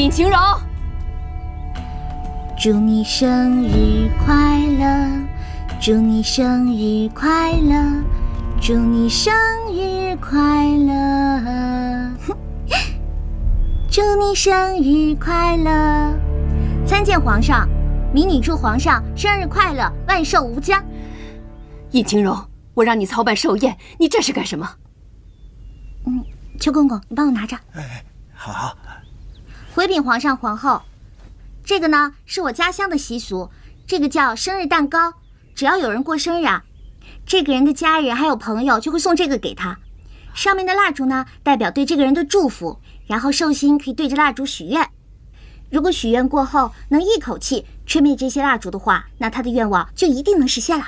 尹晴柔，祝你生日快乐，祝你生日快乐，祝你生日快乐，祝你生日快乐！参见皇上，民女祝皇上生日快乐，万寿无疆。尹晴柔，我让你操办寿宴，你这是干什么？邱公公，你帮我拿着。好。回禀皇上皇后，这个呢是我家乡的习俗，这个叫生日蛋糕。只要有人过生日啊，这个人的家人还有朋友就会送这个给他。上面的蜡烛呢，代表对这个人的祝福，然后寿星可以对着蜡烛许愿。如果许愿过后能一口气吹灭这些蜡烛的话，那他的愿望就一定能实现了。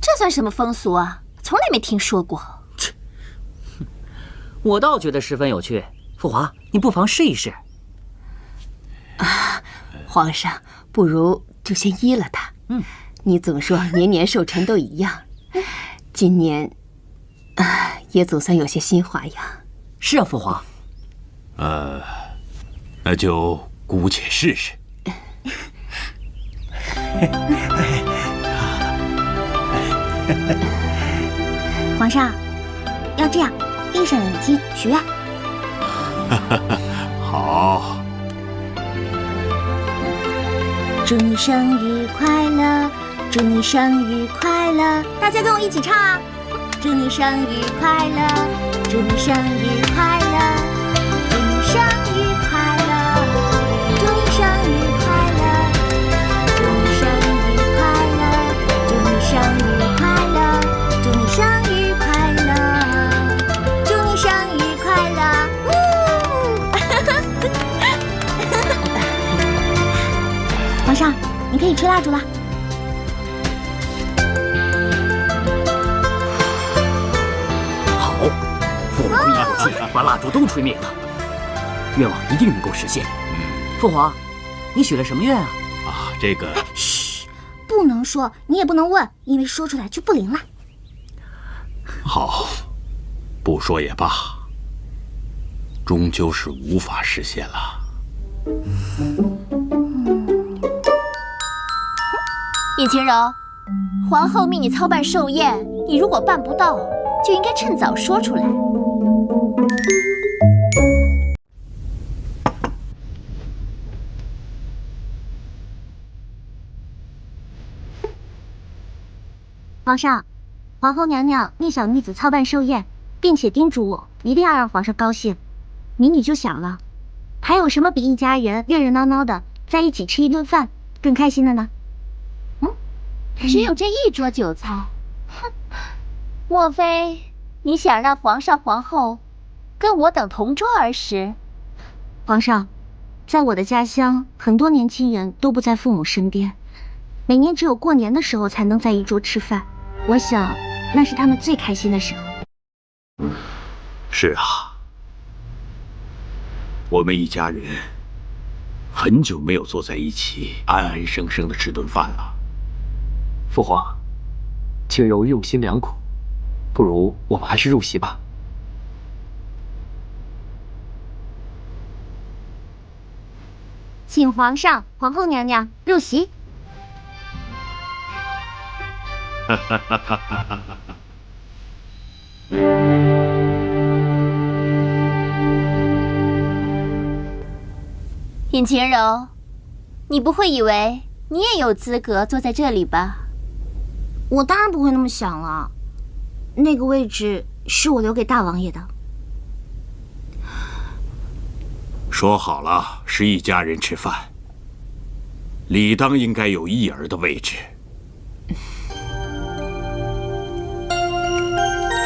这算什么风俗啊？从来没听说过。我倒觉得十分有趣。父皇，你不妨试一试。皇上，不如就先依了他。你总说年年寿辰都一样，今年也总算有些新花样。是啊，父皇。那就姑且试试。皇上，要这样，闭上眼睛许愿。好。祝你生日快乐，祝你生日快乐！大家跟我一起唱啊！祝你生日快乐，祝你生日快乐，祝你生日快乐，祝你生日快乐，祝你生日快乐，祝你生日快乐，祝你生日快乐，祝你生日快乐！皇上，你可以吹蜡烛了。好，父皇一口气把蜡烛都吹灭了，愿望一定能够实现。父皇，你许了什么愿啊？这个……嘘，不能说，你也不能问，因为说出来就不灵了。好，不说也罢，终究是无法实现了。尹晴柔，皇后命你操办寿宴，你如果办不到，就应该趁早说出来。皇上，皇后娘娘命小女子操办寿宴，并且叮嘱我一定要让皇上高兴。民女就想了，还有什么比一家人热热闹闹的在一起吃一顿饭更开心的呢？只有这一桌酒菜，哼！莫非你想让皇上皇后跟我等同桌而食？皇上，在我的家乡，很多年轻人都不在父母身边，每年只有过年的时候才能在一桌吃饭。我想，那是他们最开心的时候。是啊，我们一家人很久没有坐在一起，安安生生的吃顿饭了。父皇，晴柔用心良苦，不如我们还是入席吧。请皇上、皇后娘娘入席。尹晴柔，你不会以为你也有资格坐在这里吧？我当然不会那么想了，那个位置是我留给大王爷的。说好了是一家人吃饭，理当应该有一儿的位置。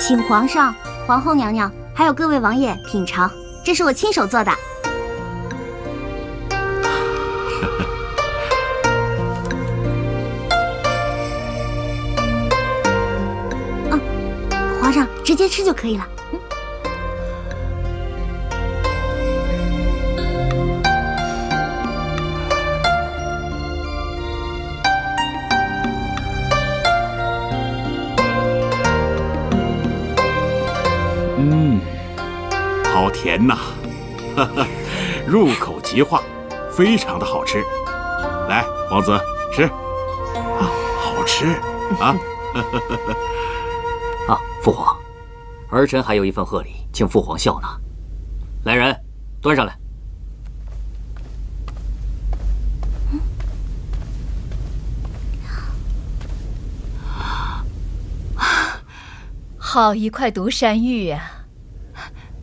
请皇上、皇后娘娘还有各位王爷品尝，这是我亲手做的。皇上直接吃就可以了。好甜呐！入口即化，非常的好吃。来，皇子吃，啊，好吃啊！啊，父皇，儿臣还有一份贺礼，请父皇笑纳。来人，端上来。好一块独山玉啊！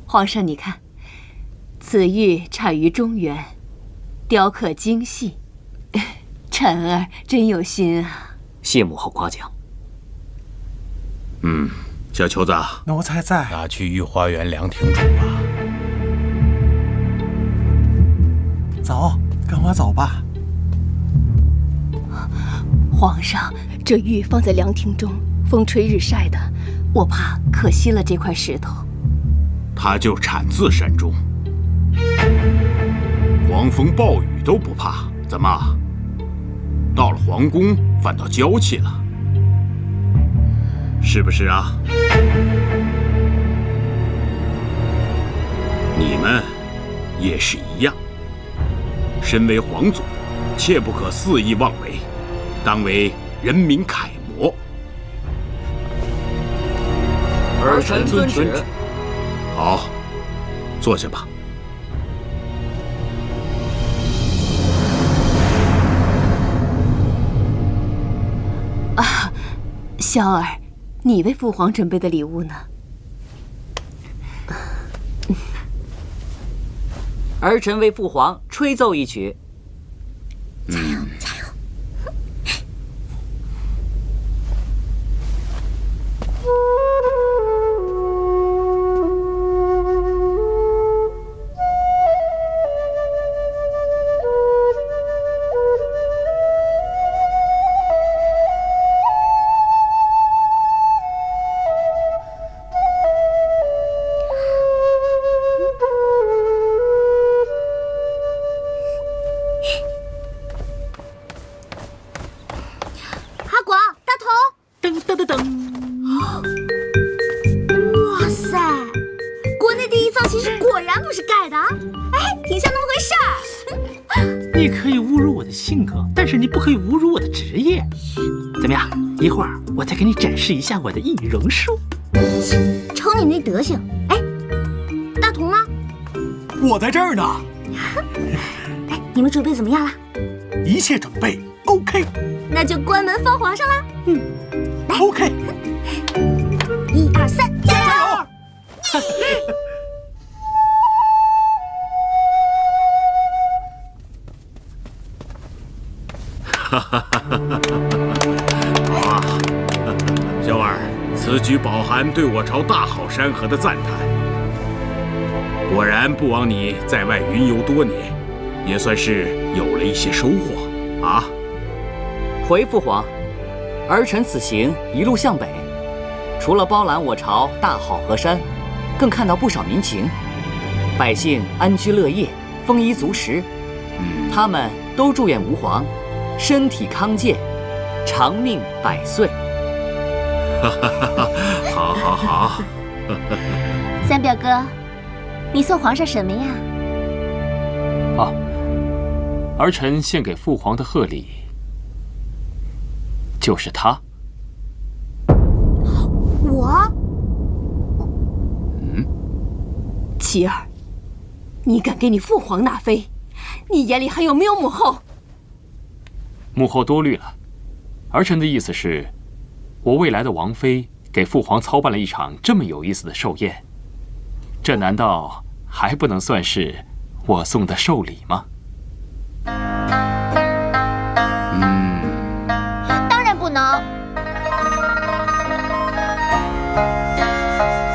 皇上，你看，此玉产于中原，雕刻精细，臣儿真有心啊！谢母后夸奖。小球子，奴才在。拿去御花园凉亭煮吧。走，跟我走吧。皇上，这玉放在凉亭中，风吹日晒的，我怕可惜了这块石头。它就产自山中，狂风暴雨都不怕，怎么？到了皇宫反倒娇气了，是不是啊？你们也是一样，身为皇族，切不可肆意妄为，当为人民楷模。儿臣遵旨。好，坐下吧。啊，萧儿，你为父皇准备的礼物呢？儿臣为父皇吹奏一曲。加油！阿广，大头，噔噔噔噔！哇塞，国内第一造型师果然不是盖的啊！哎，挺像那么回事儿。你可以侮辱我的性格，但是你不可以侮辱我的职业。怎么样？一会儿我再给你展示一下我的易容术。瞅你那德行，哎，大同呢？我在这儿呢，哎，你们准备怎么样了？一切准备 OK。那就关门放皇上啦。来 OK。 1、2、3，加油！好啊，小儿，此举饱含对我朝大好山河的赞叹。果然不枉你在外云游多年，也算是有了一些收获啊。回父皇，儿臣此行一路向北，除了包揽我朝大好河山，更看到不少民情，百姓安居乐业，丰衣足食。他们都祝愿吾皇身体康健，长命百岁。好好好。三表哥，你送皇上什么呀？啊，儿臣献给父皇的贺礼就是它。我？琪儿，你敢给你父皇纳妃？你眼里还有没有母后？母后多虑了，儿臣的意思是，我未来的王妃给父皇操办了一场这么有意思的寿宴，这难道还不能算是我送的寿礼吗？当然不能。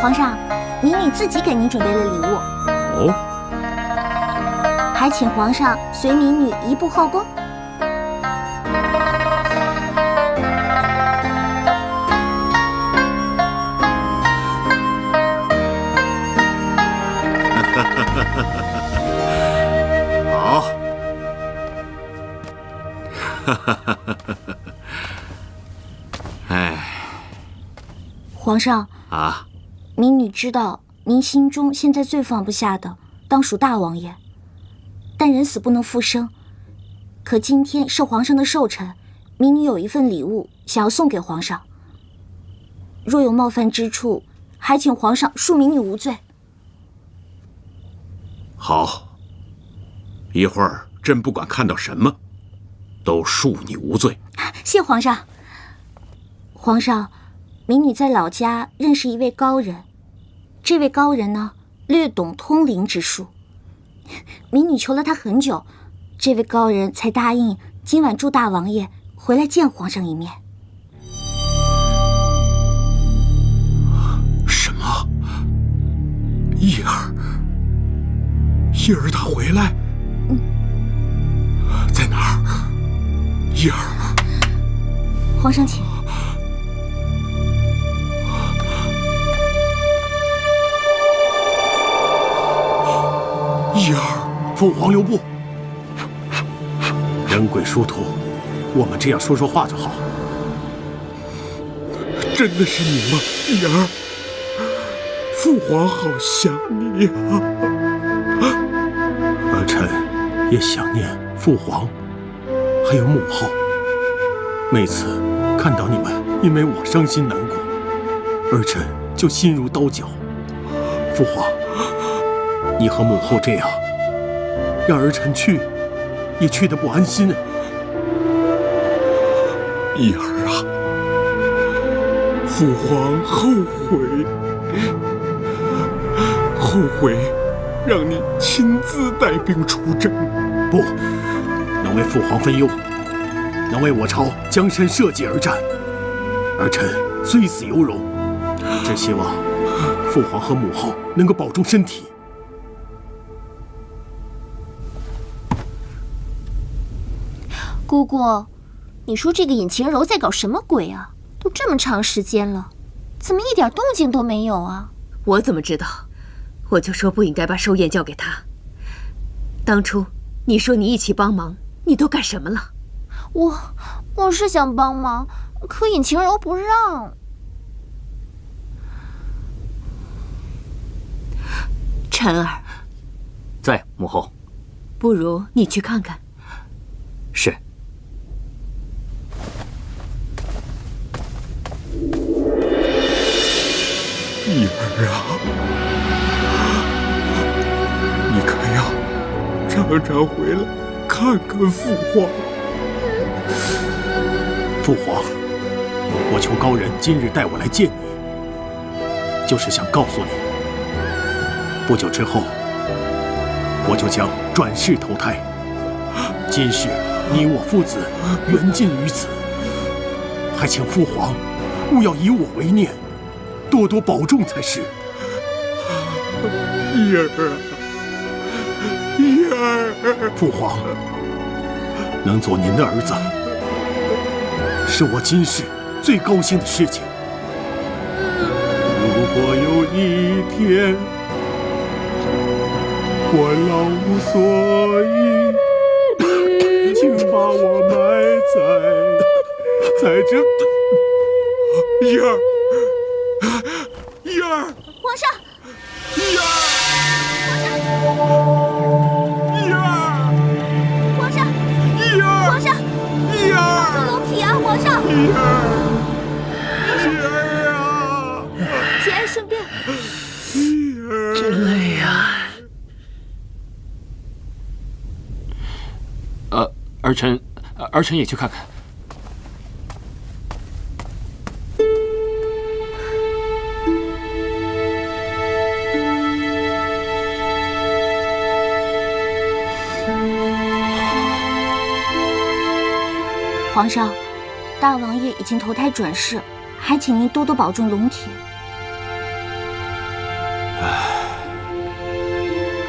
皇上，妮妮自己给您准备了礼物，哦，还请皇上随民女移步后宫。好。哎，皇上，啊，民女知道您心中现在最放不下的，当属大王爷。但人死不能复生。可今天是皇上的寿辰，民女有一份礼物想要送给皇上。若有冒犯之处，还请皇上恕民女无罪。好，一会儿朕不管看到什么，都恕你无罪。谢皇上。皇上，民女在老家认识一位高人，这位高人呢，略懂通灵之术。民女求了他很久，这位高人才答应今晚祝大王爷回来见皇上一面。什么？叶儿？叶儿他回来？在哪儿？叶儿。皇上请。叶儿，父皇留步。人鬼殊途，我们这样说说话就好。真的是你吗，叶儿？父皇好想你啊！儿臣也想念父皇，还有母后。每次看到你们因为我伤心难过，儿臣就心如刀绞。父皇，你和母后这样，让儿臣去，也去得不安心啊。叶儿啊，父皇后悔让你亲自带兵出征。不，能为父皇分忧，能为我朝江山社稷而战，儿臣虽死犹荣。只希望父皇和母后能够保重身体。姑姑，你说这个尹晴柔在搞什么鬼啊？都这么长时间了，怎么一点动静都没有啊？我怎么知道？我就说不应该把寿宴交给他。当初你说你一起帮忙，你都干什么了？我是想帮忙，可尹晴柔不让。晨儿，在，母后。不如你去看看。是。叶儿啊，你可要常常回来看看父皇。父皇，我求高人今日带我来见你，就是想告诉你，不久之后我就将转世投胎。今世你我父子缘尽于此，还请父皇勿要以我为念，多多保重才是。叶儿啊，叶儿，父皇，能做您的儿子，是我今世最高兴的事情。如果有一天我老无所依，请把我埋在这。叶儿，叶儿，皇上，叶儿，叶儿，皇上，叶儿，皇上，叶儿，这龙体啊，皇上，叶儿啊，节哀顺变。真累呀。儿臣也去看看。皇上，大王爷已经投胎转世，还请您多多保重龙体。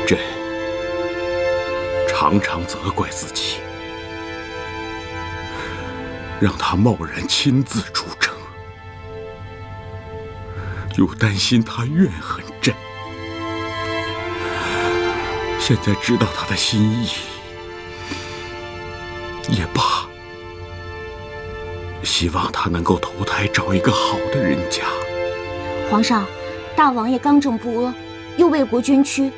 朕常常责怪自己，让他贸然亲自出征，又担心他怨恨朕。现在知道他的心意，也罢。希望他能够投胎找一个好的人家。皇上，大王爷刚正不阿，又为国捐躯，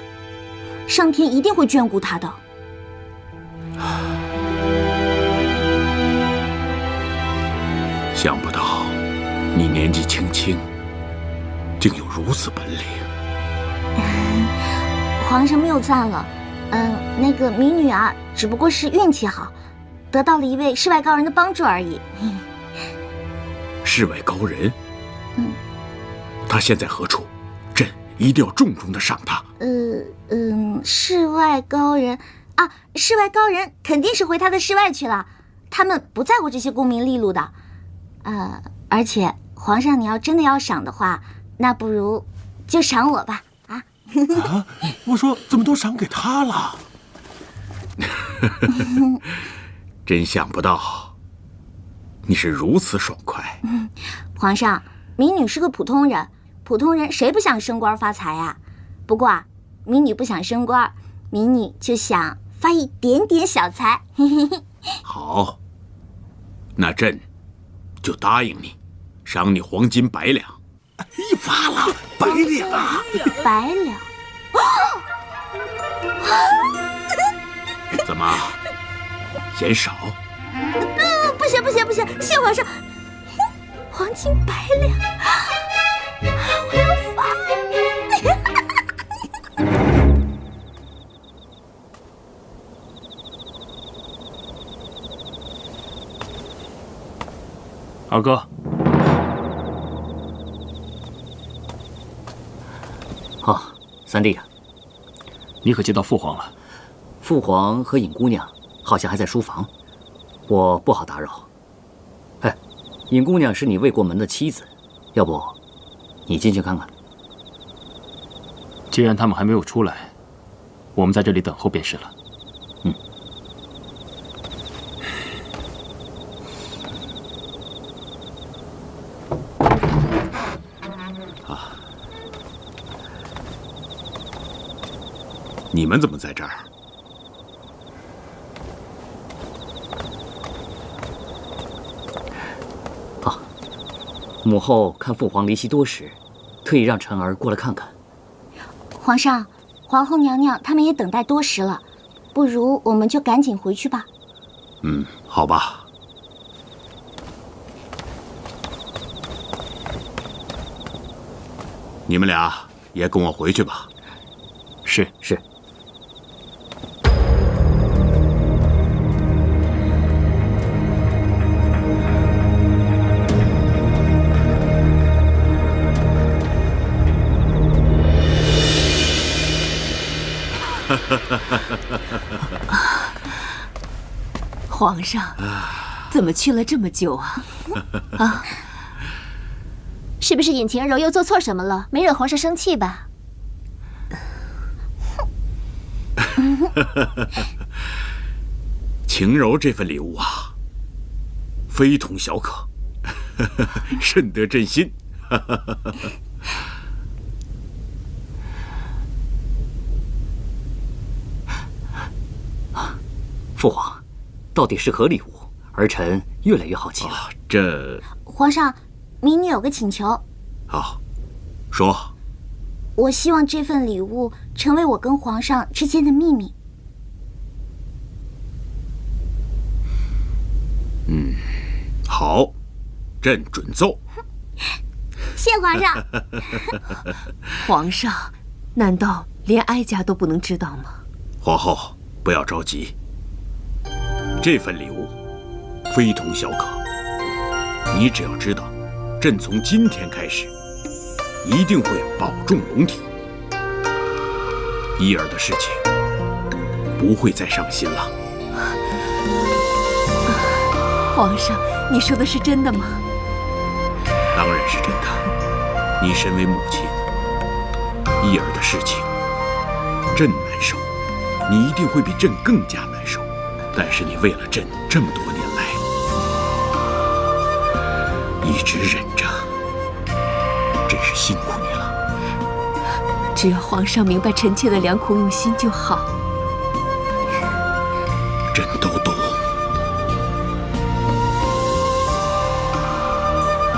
上天一定会眷顾他的。想不到你年纪轻轻，竟有如此本领。皇上谬赞了，那个民女儿只不过是运气好，得到了一位世外高人的帮助而已。世外高人？他现在何处？朕一定要重重的赏他。世外高人啊，世外高人肯定是回他的世外去了，他们不在乎这些功名利禄的。而且皇上你要真的要赏的话，那不如就赏我吧。啊，我说怎么都赏给他了？真想不到，你是如此爽快。皇上，民女是个普通人，普通人谁不想升官发财呀？不过啊，民女不想升官，民女就想发一点点小财。好，那朕就答应你，赏你黄金100两。一发了100两啊！100两？怎么，嫌少？不行不行不行，谢皇上，黄金100两，我要发。二哥，三弟啊，你可见到父皇了？父皇和尹姑娘好像还在书房，我不好打扰。哎，尹姑娘是你未过门的妻子，要不你进去看看？既然他们还没有出来，我们在这里等候便是了。你们怎么在这儿？母后看父皇离席多时，特意让臣儿过来看看。皇上，皇后娘娘他们也等待多时了，不如我们就赶紧回去吧。好吧。你们俩也跟我回去吧。是。皇上，怎么去了这么久啊？是不是尹晴柔又做错什么了？没惹皇上生气吧？晴柔这份礼物啊，非同小可，甚得朕心。父皇，到底是何礼物？儿臣越来越好奇了。这皇上，民女有个请求。好，说。我希望这份礼物成为我跟皇上之间的秘密。好，朕准奏。谢皇上。皇上，难道连哀家都不能知道吗？皇后，不要着急。这份礼物非同小可，你只要知道，朕从今天开始一定会保重龙体，伊儿的事情不会再伤心了。皇上，你说的是真的吗？当然是真的。你身为母亲，伊儿的事情朕难受，你一定会比朕更加难受。但是你为了朕这么多年来一直忍着，真是辛苦你了。只要皇上明白臣妾的良苦用心就好。朕都懂。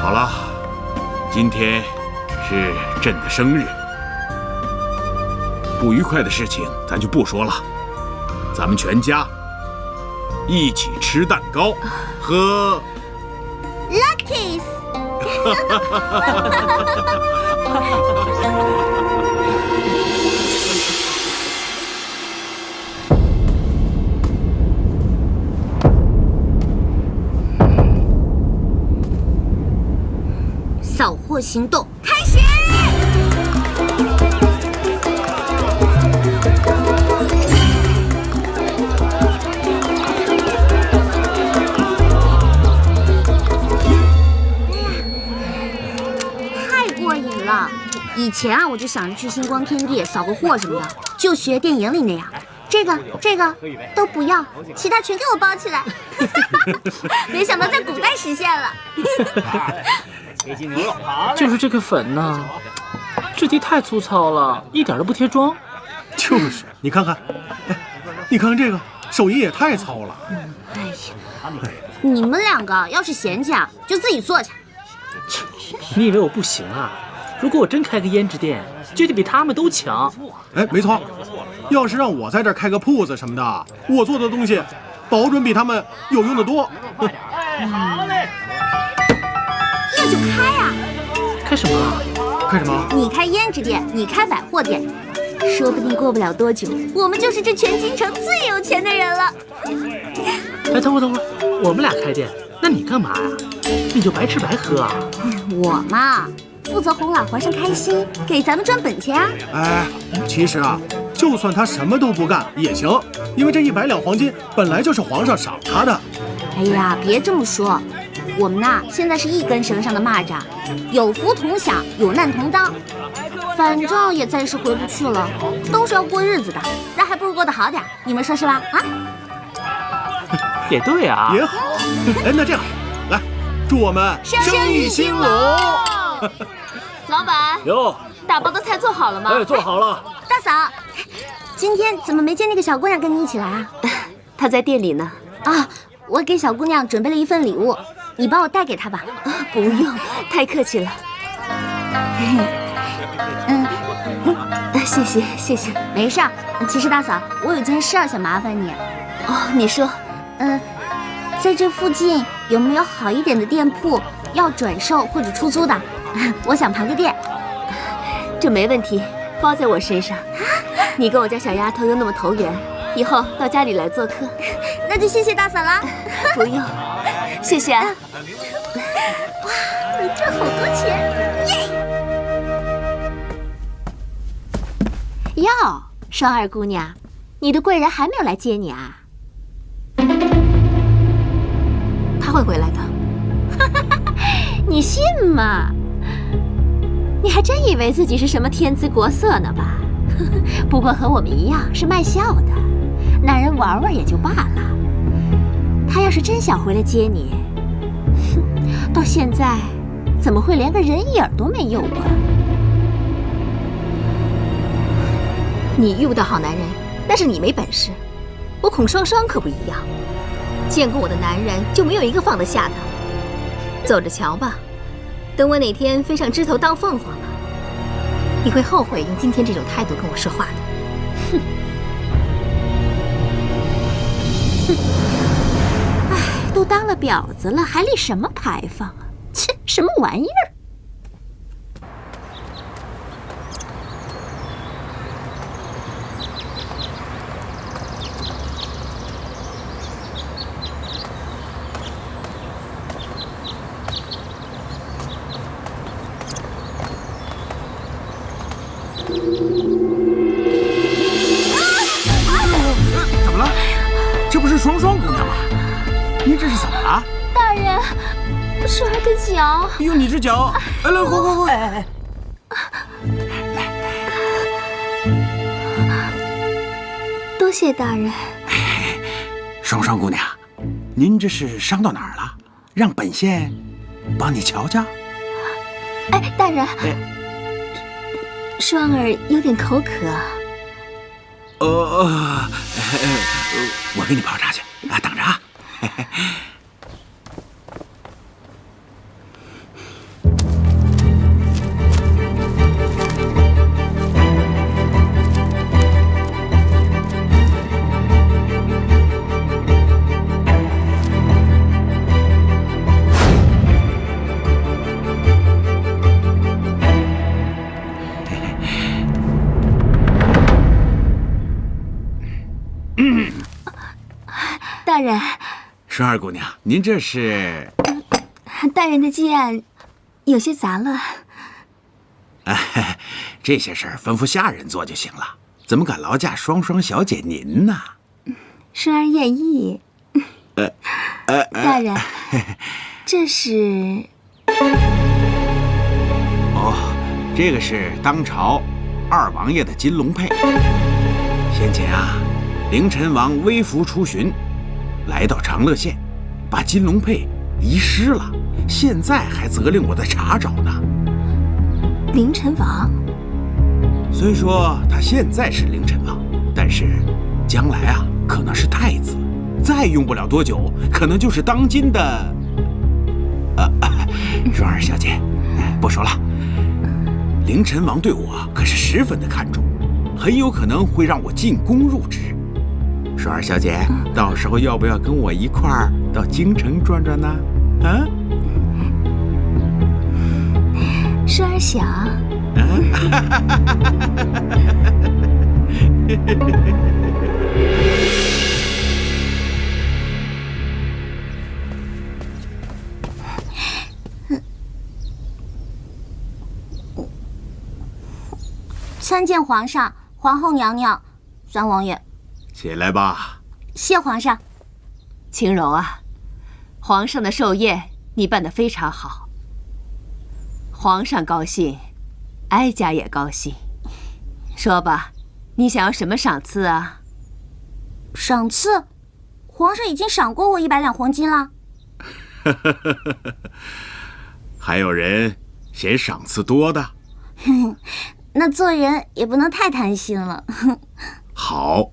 好了，今天是朕的生日，不愉快的事情咱就不说了，咱们全家一起吃蛋糕，和 Lucky's。扫货行动开始！太过瘾了！以前啊，我就想着去星光天地扫个货什么的，就学电影里那样。这个都不要，其他全给我包起来。没想到在古代实现了。就是这个粉呢，质地太粗糙了，一点都不贴妆。就是，你看看，哎，你看看这个，手艺也太糙了。哎呀，你们两个要是嫌弃啊，就自己做去。你以为我不行啊？如果我真开个胭脂店，就得比他们都强。哎，没错，要是让我在这儿开个铺子什么的，我做的东西保准比他们有用的多。那就开啊！开什么啊？开什么？你开胭脂店，你开百货店，说不定过不了多久，我们就是这全京城最有钱的人了。哎，等会儿，我们俩开店，那你干嘛呀？你就白吃白喝啊？我嘛，负责哄老皇上开心，给咱们赚本钱啊。哎，其实啊，就算他什么都不干也行，因为这100两黄金本来就是皇上赏他的。哎呀，别这么说，我们呐现在是一根绳上的蚂蚱，有福同享，有难同当。反正也暂时回不去了，都是要过日子的，那还不如过得好点，你们说是吧？啊？也对啊，也好。哎，那这样，来，祝我们生意兴隆。老板，哟，打包的菜做好了吗？哎，做好了。大嫂，今天怎么没见那个小姑娘跟你一起来啊？她在店里呢。啊，我给小姑娘准备了一份礼物，你帮我带给她吧。不用，太客气了。谢谢。没事儿，其实大嫂，我有件事儿想麻烦你。哦，你说。在这附近有没有好一点的店铺要转售或者出租的？我想盘个店。这没问题，包在我身上。你跟我家小丫头又那么投缘，以后到家里来做客。那就谢谢大嫂啦。不用，谢谢啊。哇，能赚好多钱！哟，双儿姑娘，你的贵人还没有来接你啊？他会回来的。你信吗？你还真以为自己是什么天姿国色呢吧？不过和我们一样是卖笑的，男人玩玩也就罢了。他要是真想回来接你，到现在怎么会连个人影都没有啊？你遇不到好男人，那是你没本事。我孔双双可不一样，见过我的男人就没有一个放得下的。走着瞧吧，等我哪天飞上枝头当凤凰了，你会后悔用今天这种态度跟我说话的。唉，都当了婊子了，还立什么牌坊啊？切，什么玩意儿！怎么了？这不是双双姑娘吗？你这是怎么了？大人，双儿的脚。哎呦，你这脚！哎，来，快！多谢大人。双双姑娘，您这是伤到哪儿了？让本仙帮你瞧瞧。哎，大人，双儿有点口渴。我给你泡茶去啊，等着啊。大人，双儿姑娘，您这是？大人的剑有些杂了。哎，这些事儿吩咐下人做就行了，怎么敢劳驾双双小姐您呢？双儿愿意。大人，这是……哦，这个是当朝二王爷的金龙佩。先前啊，凌晨王微服出巡，来到长乐县，把金龙佩遗失了，现在还责令我在查找呢。凌晨王，虽说他现在是凌晨王，但是将来啊，可能是太子，再用不了多久，可能就是当今的……双儿小姐，不说了。凌晨王对我可是十分的看重，很有可能会让我进宫入职。双儿小姐，到时候要不要跟我一块儿到京城转转呢？啊？双儿想。参见皇上、皇后娘娘、三王爷。起来吧。谢皇上。青柔啊，皇上的寿宴你办得非常好，皇上高兴，哀家也高兴。说吧，你想要什么赏赐啊？赏赐？皇上已经赏过我100两黄金了。还有人嫌赏赐多的？那做人也不能太贪心了。好，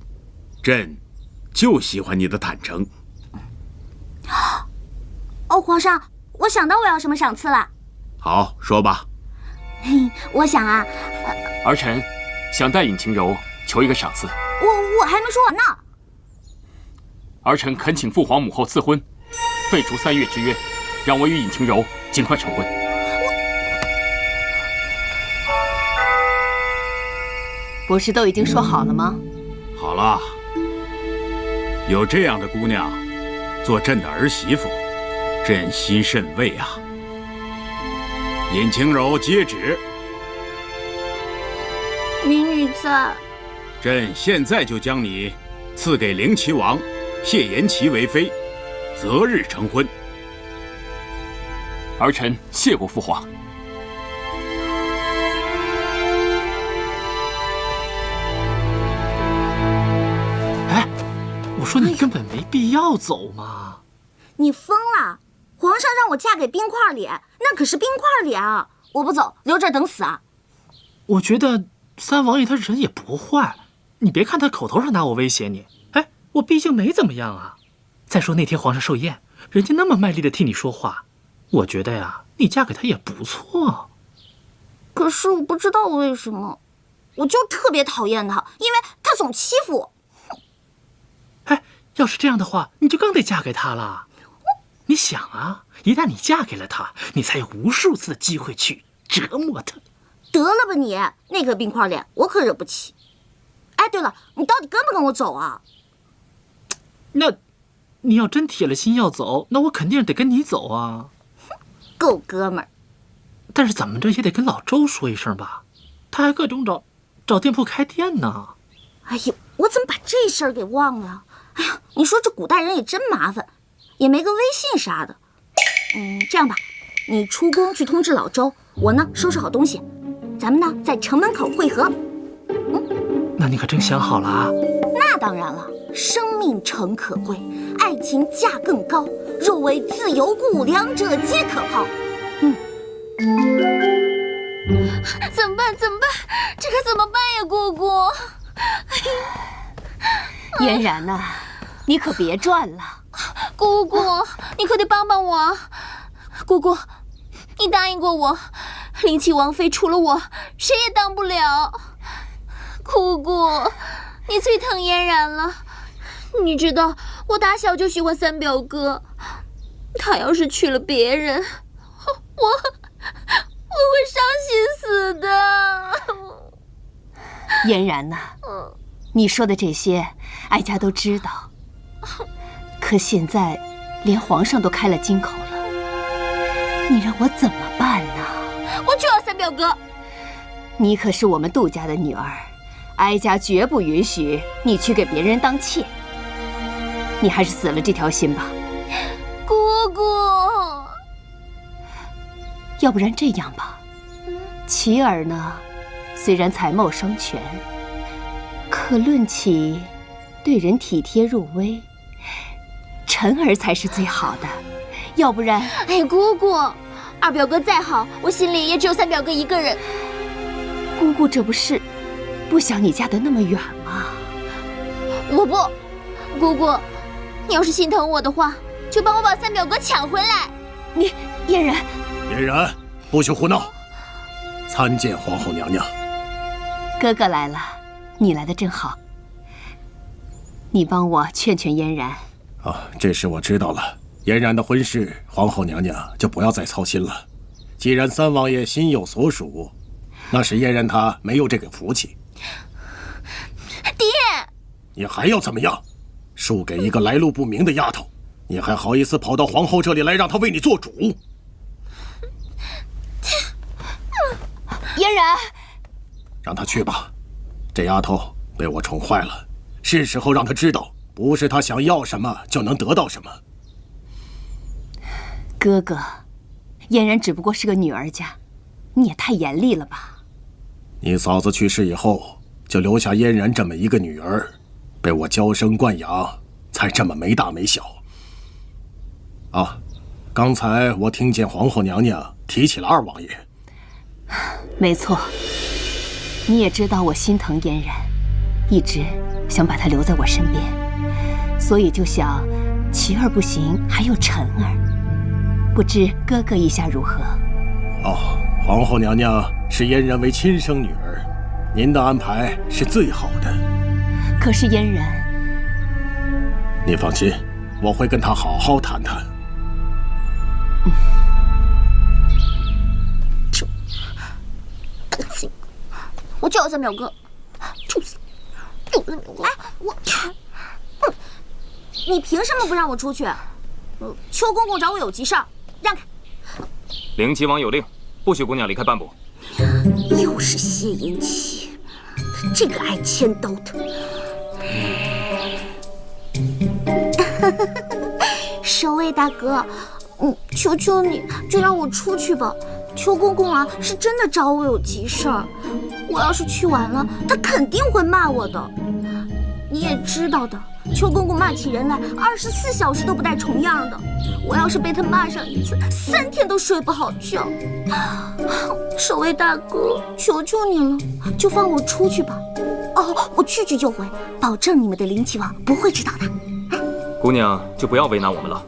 朕就喜欢你的坦诚。哦，皇上，我想到我要什么赏赐了。好，说吧。我想啊，儿臣想代尹晴柔求一个赏赐。我还没说完呢。儿臣恳请父皇母后赐婚，废除3月之约，让我与尹晴柔尽快成婚。不是都已经说好了吗？好了，有这样的姑娘做朕的儿媳妇，朕心甚慰啊。尹晴柔接旨，民女在。朕现在就将你赐给灵齐王谢延琪为妃，择日成婚。儿臣谢过父皇。我说你根本没必要走嘛！你疯了！皇上让我嫁给冰块脸，那可是冰块脸啊！我不走，留这儿等死啊！我觉得三王爷他人也不坏，你别看他口头上拿我威胁你，哎，我毕竟没怎么样啊。再说那天皇上寿宴，人家那么卖力的替你说话，我觉得呀，你嫁给他也不错。可是我不知道为什么，我就特别讨厌他，因为他总欺负我。哎，要是这样的话，你就更得嫁给他了。你想啊，一旦你嫁给了他，你才有无数次的机会去折磨他。得了吧你，那个冰块脸，我可惹不起。哎，对了，你到底跟不跟我走啊？那，你要真铁了心要走，那我肯定得跟你走啊。够哥们儿。但是怎么着也得跟老周说一声吧，他还各种找店铺开店呢。哎呦，我怎么把这事儿给忘了？哎呀，你说这古代人也真麻烦，也没个微信啥的。这样吧，你出宫去通知老周，我呢收拾好东西，咱们呢在城门口会合。那你可真想好了啊？那当然了，生命诚可贵，爱情价更高，若为自由故，两者皆可抛。怎么办？怎么办？这可怎么办呀，姑姑？嫣然呐，你可别转了。姑姑，你可得帮帮我。姑姑，你答应过我，灵齐王妃除了我，谁也当不了。姑姑，你最疼嫣然了。你知道，我打小就喜欢三表哥，他要是娶了别人，我会伤心死的。嫣然呐，你说的这些，哀家都知道。可现在连皇上都开了金口了，你让我怎么办呢？我就要三表哥。你可是我们杜家的女儿，哀家绝不允许你去给别人当妾。你还是死了这条心吧。姑姑，要不然这样吧，琪儿呢，虽然才貌双全，可论起对人体贴入微，晨儿才是最好的。要不然，哎，姑姑，二表哥再好，我心里也只有三表哥一个人。姑姑这不是不想你嫁得那么远吗？我不，姑姑，你要是心疼我的话，就帮我把三表哥抢回来。你嫣然，嫣然，不许胡闹！参见皇后娘娘。哥哥来了，你来的正好。你帮我劝劝嫣然。啊，这事我知道了。嫣然的婚事，皇后娘娘就不要再操心了。既然三王爷心有所属，那是嫣然她没有这个福气。爹，你还要怎么样？输给一个来路不明的丫头，你还好意思跑到皇后这里来，让她为你做主？嫣然，让她去吧。这丫头被我宠坏了，是时候让她知道，不是她想要什么就能得到什么。哥哥，嫣然只不过是个女儿家，你也太严厉了吧？你嫂子去世以后，就留下嫣然这么一个女儿，被我娇生惯养，才这么没大没小。啊，刚才我听见皇后娘娘提起了二王爷。没错，你也知道我心疼嫣然，一直想把她留在我身边，所以就想琪儿不行，还有晨儿。不知哥哥意下如何？哦，皇后娘娘视嫣然为亲生女儿，您的安排是最好的。可是嫣然，你放心，我会跟她好好谈谈。我就要三表哥，就是三表哥。哎，我，你凭什么不让我出去？邱公公找我有急事儿，让开。灵齐王有令，不许姑娘离开半步。又是谢银齐，他这个爱牵刀的。守卫大哥，求求你，就让我出去吧。邱公公啊，是真的找我有急事儿。我要是去晚了，他肯定会骂我的。你也知道的，邱公公骂起人来24小时都不带重样的。我要是被他骂上一次，3天都睡不好觉。守卫大哥，求求你了，就放我出去吧。哦，我去就回，保证你们的灵齐王不会知道的。姑娘就不要为难我们了，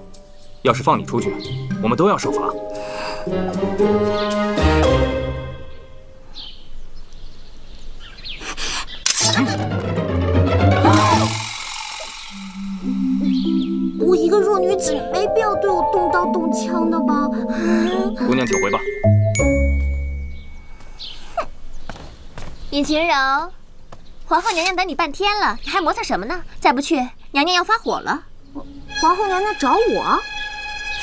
要是放你出去，我们都要受罚。我一个弱女子，没必要对我动刀动枪的吧？姑娘请回吧。尹晴柔，皇后娘娘等你半天了，你还磨蹭什么呢？再不去，娘娘要发火了。皇后娘娘找我？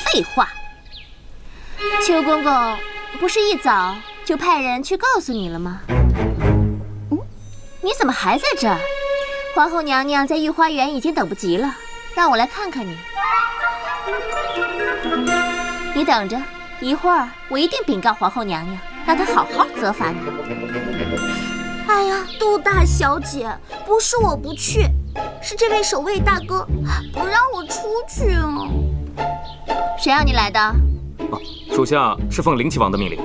废话。邱公公不是一早就派人去告诉你了吗？你怎么还在这儿？皇后娘娘在御花园已经等不及了，让我来看看你。你等着，一会儿我一定禀告皇后娘娘，让她好好责罚你。哎呀，杜大小姐，不是我不去，是这位守卫大哥不让我出去啊。谁让你来的？属下是奉灵齐王的命令，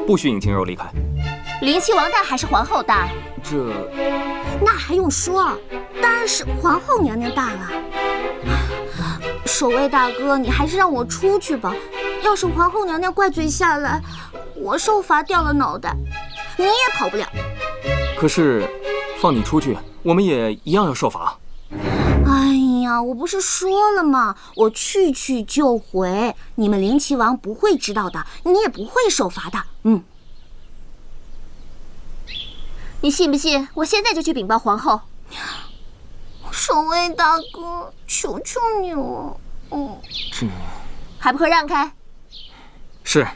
不许尹晴柔离开。灵齐王大还是皇后大？这那还用说，当然是皇后娘娘大了。守卫大哥，你还是让我出去吧。要是皇后娘娘怪罪下来，我受罚掉了脑袋，你也跑不了。可是，放你出去，我们也一样要受罚。哎呀，我不是说了吗？我去就回，你们灵齐王不会知道的，你也不会受罚的。你信不信？我现在就去禀报皇后。守卫大哥，求求你了。这还不快让开！是。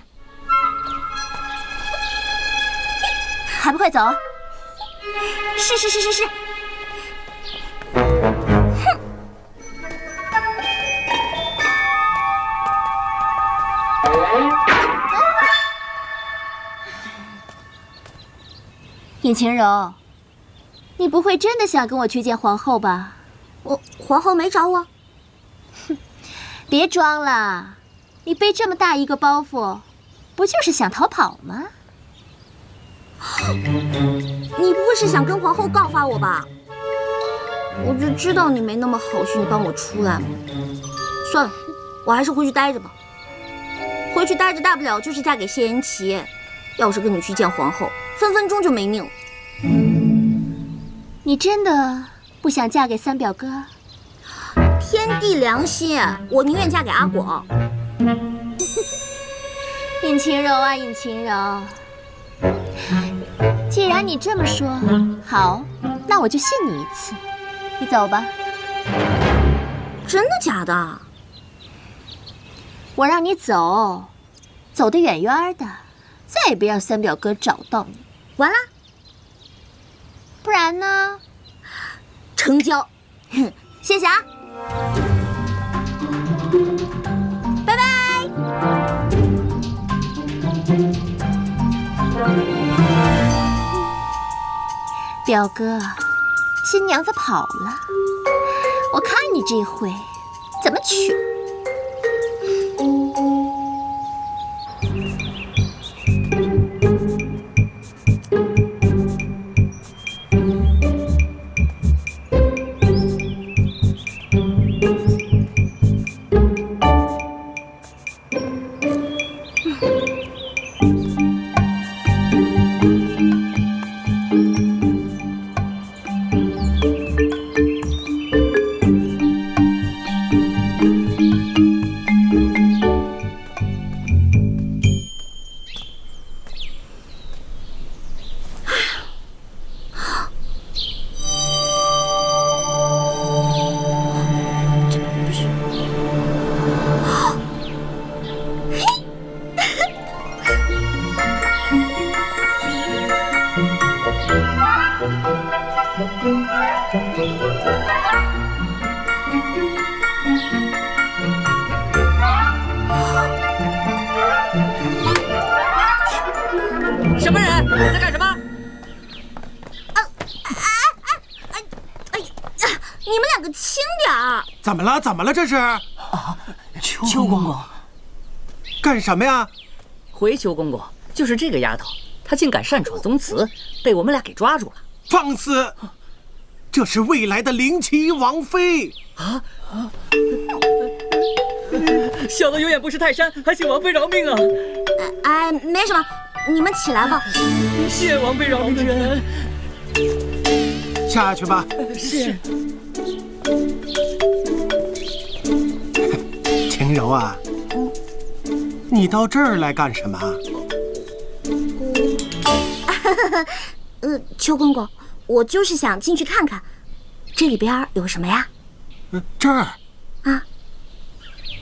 还不快走！是。尹晴柔，你不会真的想跟我去见皇后吧？皇后没找我。哼，别装了，你背这么大一个包袱，不就是想逃跑吗？你不会是想跟皇后告发我吧？我就知道你没那么好心帮我出来嘛。算了，我还是回去待着吧。回去待着，大不了就是嫁给谢延琪。要是跟你去见皇后，分分钟就没命了。你真的不想嫁给三表哥？天地良心，我宁愿嫁给阿果。尹晴柔啊，尹晴柔，既然你这么说，好，那我就信你一次。你走吧。真的假的？我让你走，走得远远的，再也别让三表哥找到你。完了，不然呢？成交。谢谢啊，拜拜。表哥，新娘子跑了，我看你这回怎么娶。什么人？你在干什么？你们两个轻点儿！怎么了？怎么了？这是？邱公公，干什么呀？回邱公公，就是这个丫头，她竟敢擅闯宗祠，被我们俩给抓住了。放肆！这是未来的灵齐王妃啊！小的有眼不识泰山，还请王妃饶命啊！没什么，你们起来吧。谢王妃饶命之恩。下去吧。是。晴柔啊，你到这儿来干什么？邱公公，我就是想进去看看，这里边有什么呀？这儿啊，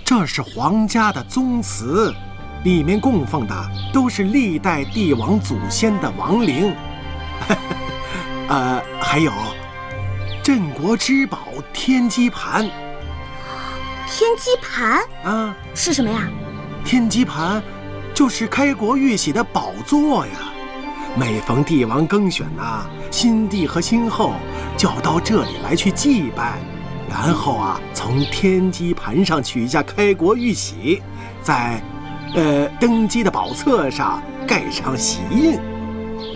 这是皇家的宗祠，里面供奉的都是历代帝王祖先的亡灵。还有镇国之宝天机盘。天机盘啊，是什么呀？天机盘就是开国玉玺的宝座呀。每逢帝王更选新帝和新后就要到这里来去祭拜，然后从天机盘上取下开国玉玺，在登基的宝册上盖上玺印，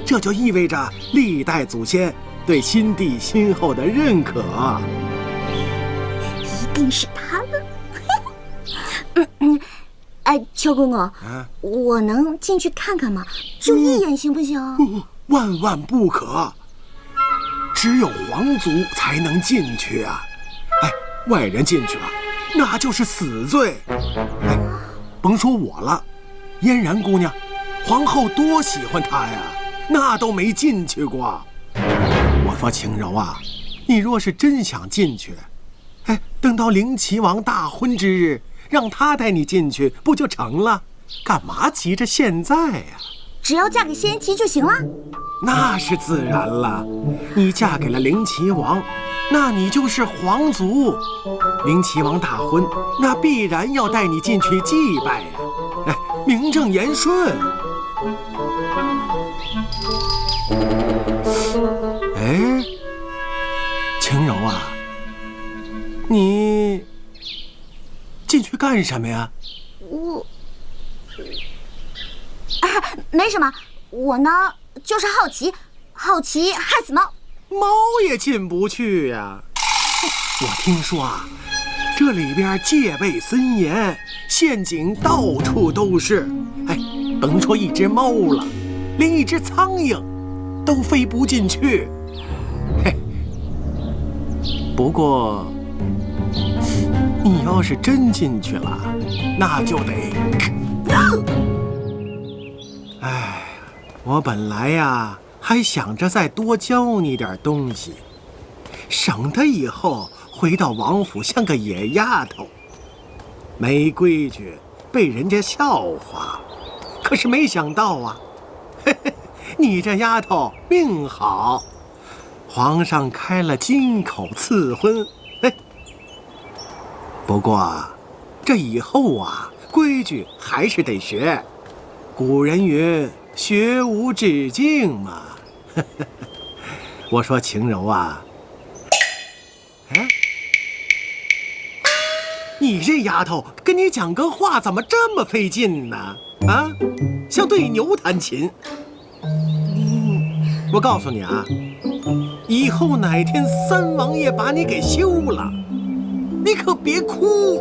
这就意味着历代祖先对新帝新后的认可。一定是他们。邱公公，我能进去看看吗？就一眼行不行？万万不可，只有皇族才能进去啊！外人进去了，那就是死罪。甭说我了，嫣然姑娘，皇后多喜欢她呀，那都没进去过。我说晴柔啊，你若是真想进去，哎，等到灵齐王大婚之日，让他带你进去，不就成了？干嘛急着现在呀？只要嫁给谢延齐就行了。那是自然了，你嫁给了灵齐王，那你就是皇族。灵齐王大婚，那必然要带你进去祭拜呀，哎，名正言顺。哎，晴柔啊，你进去干什么呀？没什么，我呢就是好奇害死猫。猫也进不去呀。我听说啊，这里边戒备森严，陷阱到处都是。哎，甭说一只猫了，连一只苍蝇都飞不进去。嘿，不过你要是真进去了，那就得……哎，我本来呀还想着再多教你点东西，省得以后回到王府像个野丫头，没规矩，被人家笑话。可是没想到啊，嘿嘿，你这丫头命好，皇上开了金口赐婚。哎，不过这以后啊，规矩还是得学。古人云：“学无止境嘛。”我说晴柔啊，哎，你这丫头跟你讲个话怎么这么费劲呢？啊，像对牛弹琴。我告诉你啊，以后哪天三王爷把你给休了，你可别哭，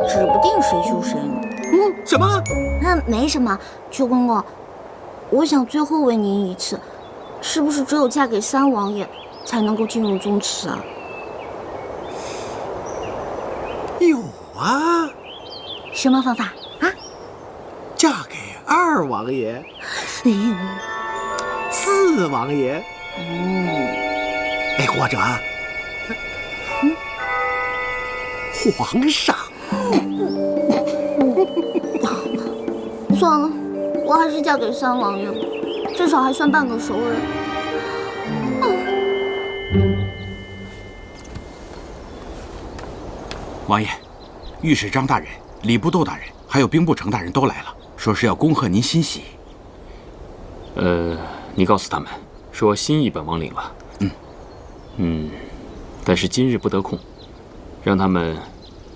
指不定谁休谁呢。什么？没什么，秋公公，我想最后问您一次，是不是只有嫁给三王爷才能够进入宗祠啊？有啊。什么方法啊？嫁给二王爷、四王爷，哎，或者皇上。算了，我还是嫁给三王爷吧，至少还算半个熟人。王爷，御史张大人、礼部窦大人还有兵部程大人都来了，说是要恭贺您新喜。你告诉他们，说心意本王领了。但是今日不得空，让他们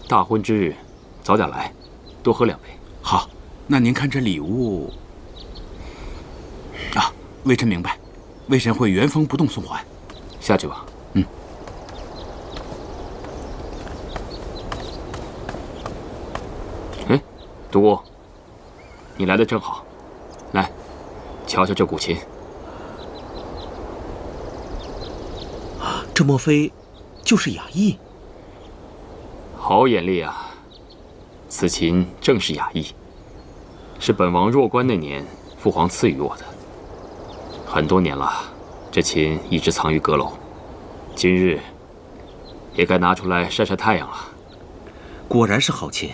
大婚之日早点来，多喝2杯。好，那您看这礼物啊，微臣明白，微臣会原封不动送还。下去吧。独孤，你来的正好，来，瞧瞧这古琴。这莫非就是雅意？好眼力啊！此琴正是雅意，是本王入关那年父皇赐予我的。很多年了，这琴一直藏于阁楼，今日也该拿出来晒晒太阳了。果然是好琴。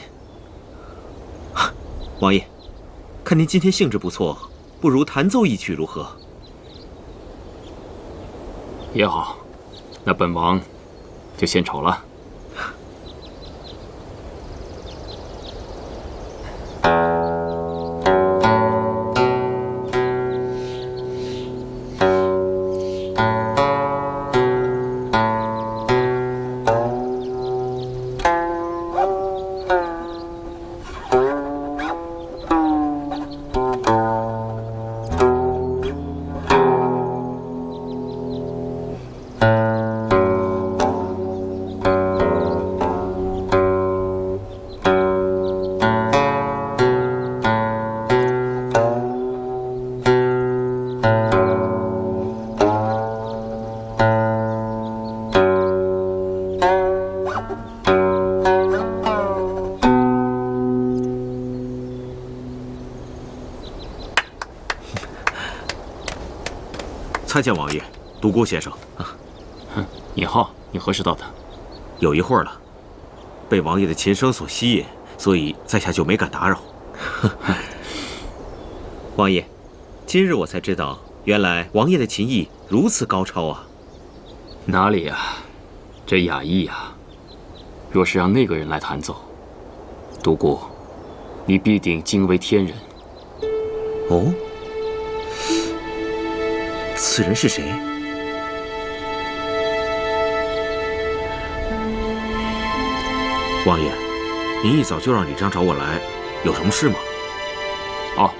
王爷，看您今天兴致不错，不如弹奏一曲如何？也好，那本王就献丑了。参见王爷，独孤先生。尹浩，你何时到的？有一会儿了，被王爷的琴声所吸引，所以在下就没敢打扰。王爷，今日我才知道，原来王爷的琴艺如此高超啊！哪里呀，这雅意呀，若是让那个人来弹奏，独孤，你必定惊为天人。哦，此人是谁？王爷，您一早就让李章找我来，有什么事吗？哦，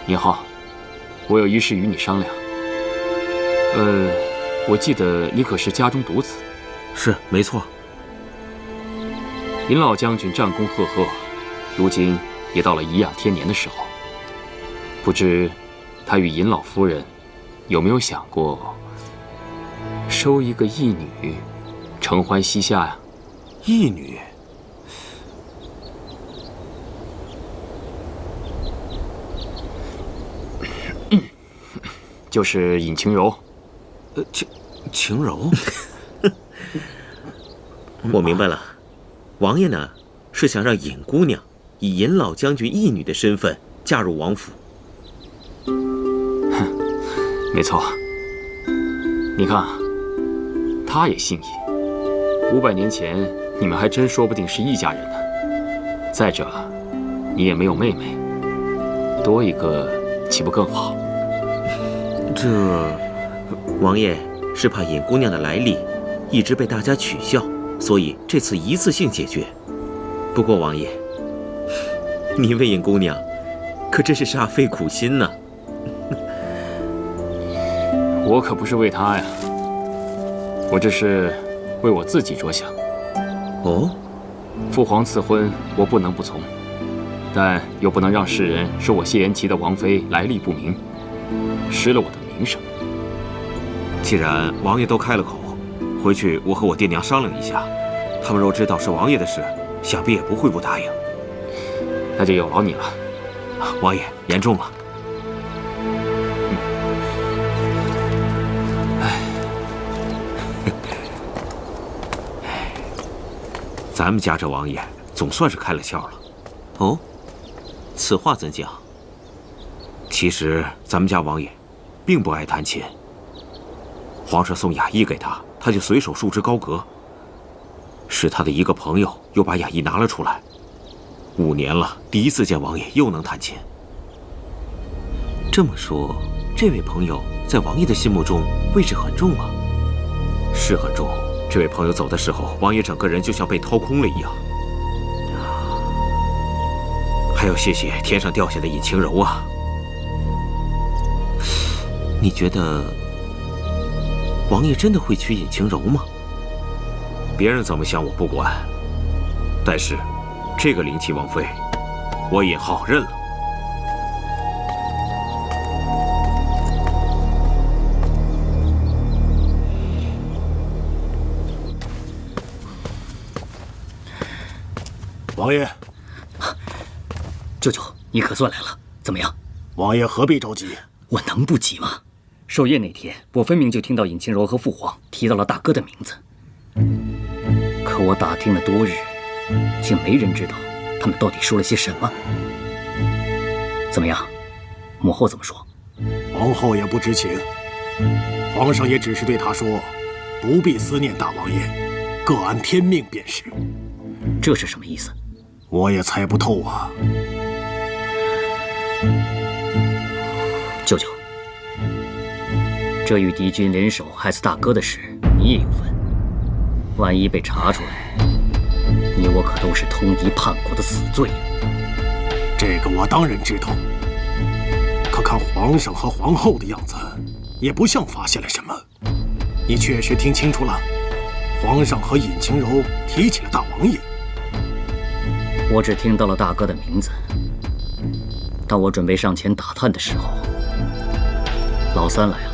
尹浩，我有一事与你商量。我记得你可是家中独子。是，没错。尹老将军战功赫赫，如今也到了颐养天年的时候。不知他与尹老夫人有没有想过收一个义女，承欢膝下呀？义女？就是尹晴柔。晴柔？我明白了，王爷呢是想让尹姑娘以尹老将军义女的身份嫁入王府。没错，你看啊，他也姓尹，500年前你们还真说不定是一家人呢。再者，你也没有妹妹，多一个岂不更好？这，王爷是怕尹姑娘的来历一直被大家取笑，所以这次一次性解决。不过王爷，您为尹姑娘可真是煞费苦心呢。我可不是为她呀，我这是为我自己着想。哦，父皇赐婚，我不能不从，但又不能让世人说我谢延琪的王妃来历不明，失了我的名声。既然王爷都开了口，回去我和我爹娘商量一下，他们若知道是王爷的事，想必也不会不答应。那就有劳你了。王爷言重了。咱们家这王爷总算是开了窍了。哦，此话怎讲？其实咱们家王爷并不爱弹琴，皇上送雅意给他，他就随手束之高阁。是他的一个朋友又把雅意拿了出来，5年了，第一次见王爷又能弹琴。这么说，这位朋友在王爷的心目中位置很重啊。是很重。这位朋友走的时候，王爷整个人就像被掏空了一样。还要谢谢天上掉下的尹晴柔啊。你觉得王爷真的会娶尹晴柔吗？别人怎么想我不管，但是这个灵气王妃，我尹浩认了。王爷，舅舅，你可算来了，怎么样？王爷何必着急？我能不急吗？寿宴那天，我分明就听到尹晴柔和父皇提到了大哥的名字，可我打听了多日，竟没人知道他们到底说了些什么。怎么样？母后怎么说？皇后也不知情，皇上也只是对她说，不必思念大王爷，各安天命便是。这是什么意思？我也猜不透啊。舅舅，这与敌军联手害死大哥的事，你也有份。万一被查出来，你我可都是通敌叛国的死罪。这个我当然知道，可看皇上和皇后的样子，也不像发现了什么。你确实听清楚了，皇上和尹晴柔提起了大王爷。我只听到了大哥的名字。当我准备上前打探的时候，老三来了。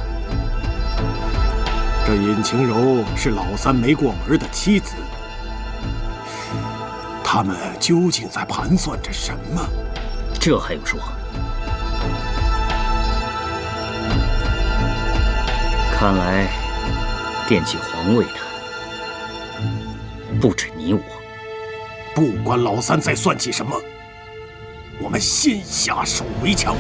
这尹晴柔是老三没过门的妻子，他们究竟在盘算着什么？这还用说？看来惦记皇位的不止你我。不管老三在算计什么，我们先下手为强。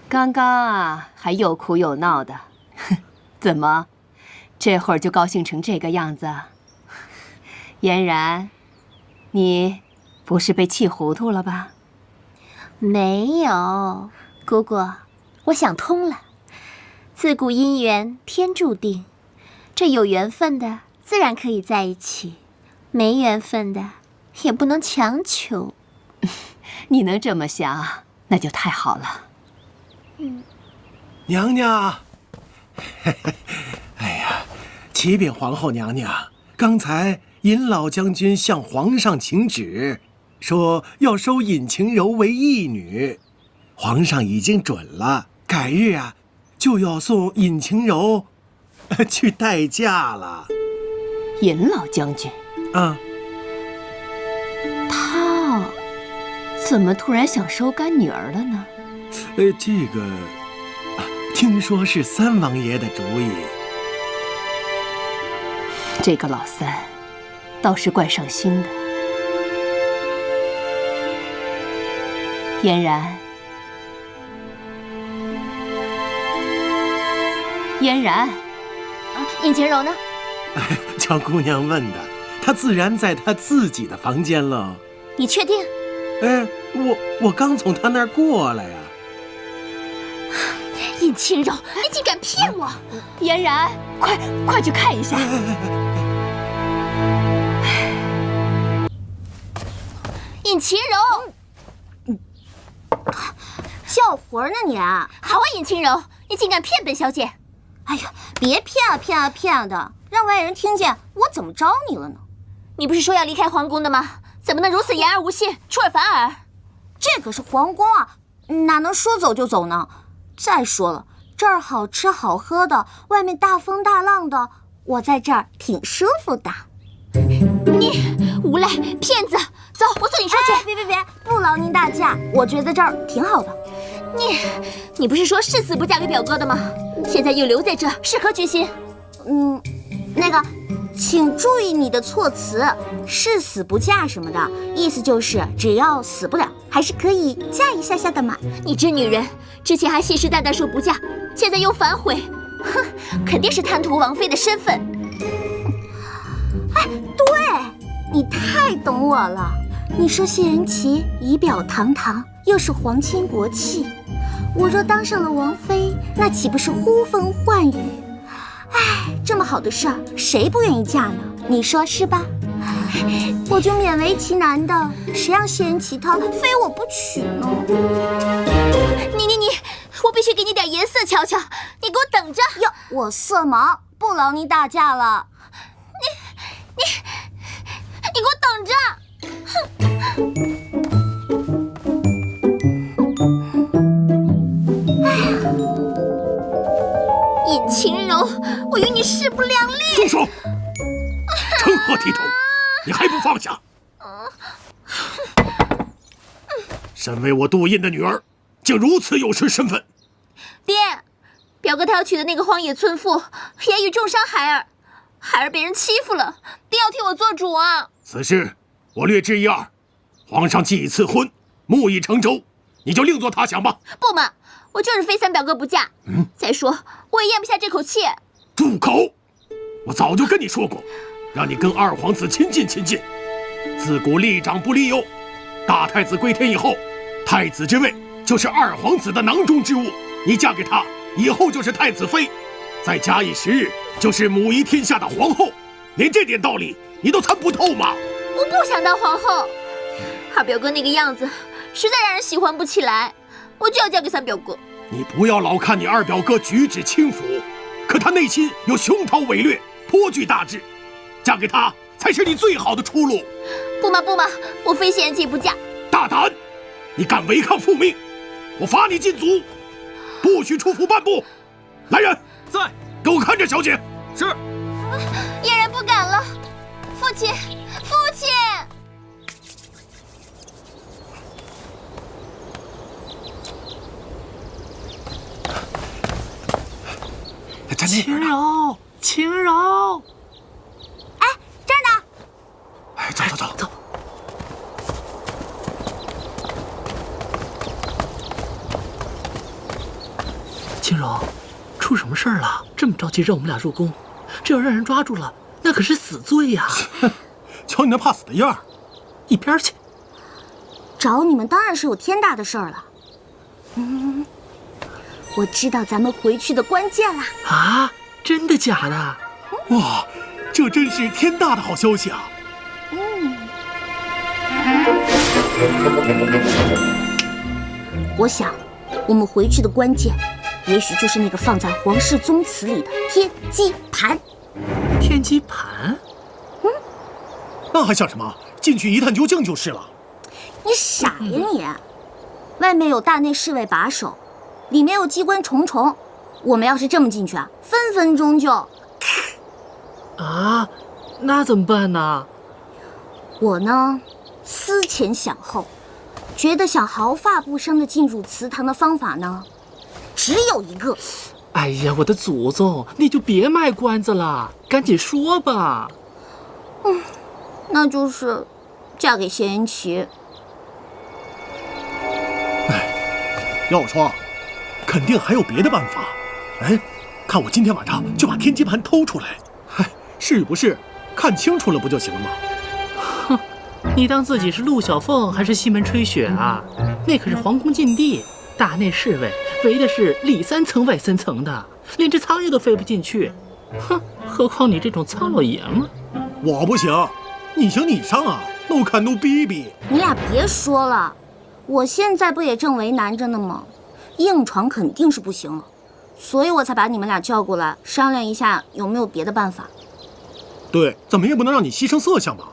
刚刚啊，还又哭又闹的，怎么，这会儿就高兴成这个样子？嫣然，你不是被气糊涂了吧？没有，姑姑，我想通了。自古姻缘天注定，这有缘分的自然可以在一起，没缘分的也不能强求。你能这么想，那就太好了。娘娘，哎呀，启禀皇后娘娘，刚才尹老将军向皇上请旨，说要收尹晴柔为义女，皇上已经准了，改日啊就要送尹晴柔去待嫁了。尹老将军，他怎么突然想收干女儿了呢？这个，听说是三王爷的主意。这个老三倒是怪上心的。嫣然，嫣然，尹晴柔呢？叫姑娘问的，她自然在她自己的房间喽。你确定？我刚从她那儿过来呀。尹晴柔，你竟敢骗我！嫣然，快去看一下。尹晴柔，叫魂呢你！好啊，尹晴柔，你竟敢骗本小姐！哎呀，别骗啊的，让外人听见，我怎么招你了呢？你不是说要离开皇宫的吗？怎么能如此言而无信，出尔反尔？这可是皇宫啊，哪能说走就走呢？再说了，这儿好吃好喝的，外面大风大浪的，我在这儿挺舒服的。你无赖骗子！走，我送你出去。别，不劳您大驾，我觉得这儿挺好的。你不是说誓死不嫁给表哥的吗？现在又留在这儿，是何居心？那个，请注意你的措辞，誓死不嫁什么的，意思就是只要死不了，还是可以嫁一下的嘛。你这女人，之前还信誓旦旦说不嫁，现在又反悔，哼，肯定是贪图王妃的身份。哎，对，你太懂我了。你说谢仁琪仪表堂堂，又是皇亲国戚，我若当上了王妃，那岂不是呼风唤雨？哎，这么好的事儿，谁不愿意嫁呢？你说是吧？我就勉为其难的，谁让谢仁琪他非我不娶呢？你，我必须给你点颜色瞧瞧，你给我等着！哟，我色盲，不劳您大驾了。你给我等着！哼！哎呀，尹晴柔，我与你势不两立！住手！成何体统？你还不放下？身为我杜印的女儿，竟如此有失身份！爹，表哥他要娶的那个荒野村妇，言语重伤孩儿，孩儿被人欺负了，爹要替我做主啊！此事我略知一二，皇上既已赐婚，木已成舟，你就另作他想吧。不嘛，我就是非三表哥不嫁。再说我也咽不下这口气。住口！我早就跟你说过，让你跟二皇子亲近亲近。自古立长不立幼，大太子归天以后，太子之位就是二皇子的囊中之物，你嫁给他以后就是太子妃，再假以时日就是母仪天下的皇后，连这点道理你都参不透吗？我不想当皇后，二表哥那个样子实在让人喜欢不起来，我就要嫁给三表哥。你不要老看你二表哥举止轻浮，可他内心有雄韬伟略，颇具大志，嫁给他才是你最好的出路。不嘛，我非谢仁琪不嫁。大胆！你敢违抗父命，我罚你禁足，不许出府半步。来人，在，给我看着小姐。是。野人不敢了，父亲，父亲！轻柔，轻柔。哎，这儿呢。哎，走走走走。轻柔，出什么事儿了？这么着急让我们俩入宫，这要让人抓住了，那可是死罪呀！瞧你那怕死的样儿，一边去！找你们当然是有天大的事儿了。我知道咱们回去的关键啦！啊，真的假的？哇，这真是天大的好消息啊！我想，我们回去的关键，也许就是那个放在皇室宗祠里的天机盘。天机盘？那还想什么？进去一探究竟就是了。你傻呀你！外面有大内侍卫把守，里面有机关重重。我们要是这么进去啊，分分钟就……啊，那怎么办呢？我呢，思前想后，觉得想毫发不伤地进入祠堂的方法呢，只有一个。哎呀，我的祖宗，你就别卖关子了，赶紧说吧。那就是嫁给谢延琪。要我说，肯定还有别的办法。哎，看我今天晚上就把天机盘偷出来。嗨，是不是？看清楚了不就行了吗？哼，你当自己是陆小凤还是西门吹雪啊？那可是皇宫禁地，大内侍卫围的是里3层外3层的，连只苍蝇都飞不进去。哼，何况你这种糙老爷们。我不行，你行你上啊！no can no baby。你俩别说了，我现在不也正为难着呢吗？硬闯肯定是不行了，所以我才把你们俩叫过来商量一下有没有别的办法。对，怎么也不能让你牺牲色相吧？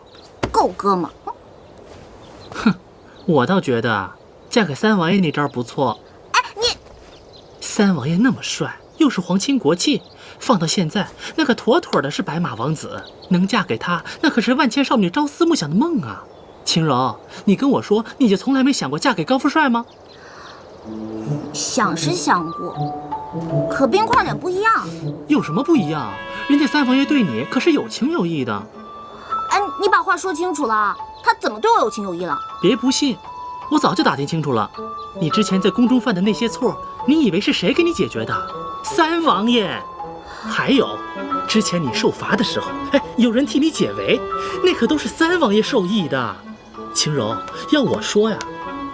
够哥们。哼，我倒觉得嫁给三王爷那招不错。哎，你三王爷那么帅，又是皇亲国戚，放到现在，那个妥妥的是白马王子，能嫁给他，那可是万千少女朝思暮想的梦啊！晴柔，你跟我说，你就从来没想过嫁给高富帅吗？想是想过，可冰块脸不一样。有什么不一样？人家三王爷对你可是有情有义的。哎，你把话说清楚了，他怎么对我有情有义了？别不信，我早就打听清楚了。你之前在宫中犯的那些错，你以为是谁给你解决的？三王爷。还有，之前你受罚的时候，哎，有人替你解围，那可都是三王爷授意的。晴柔，要我说呀，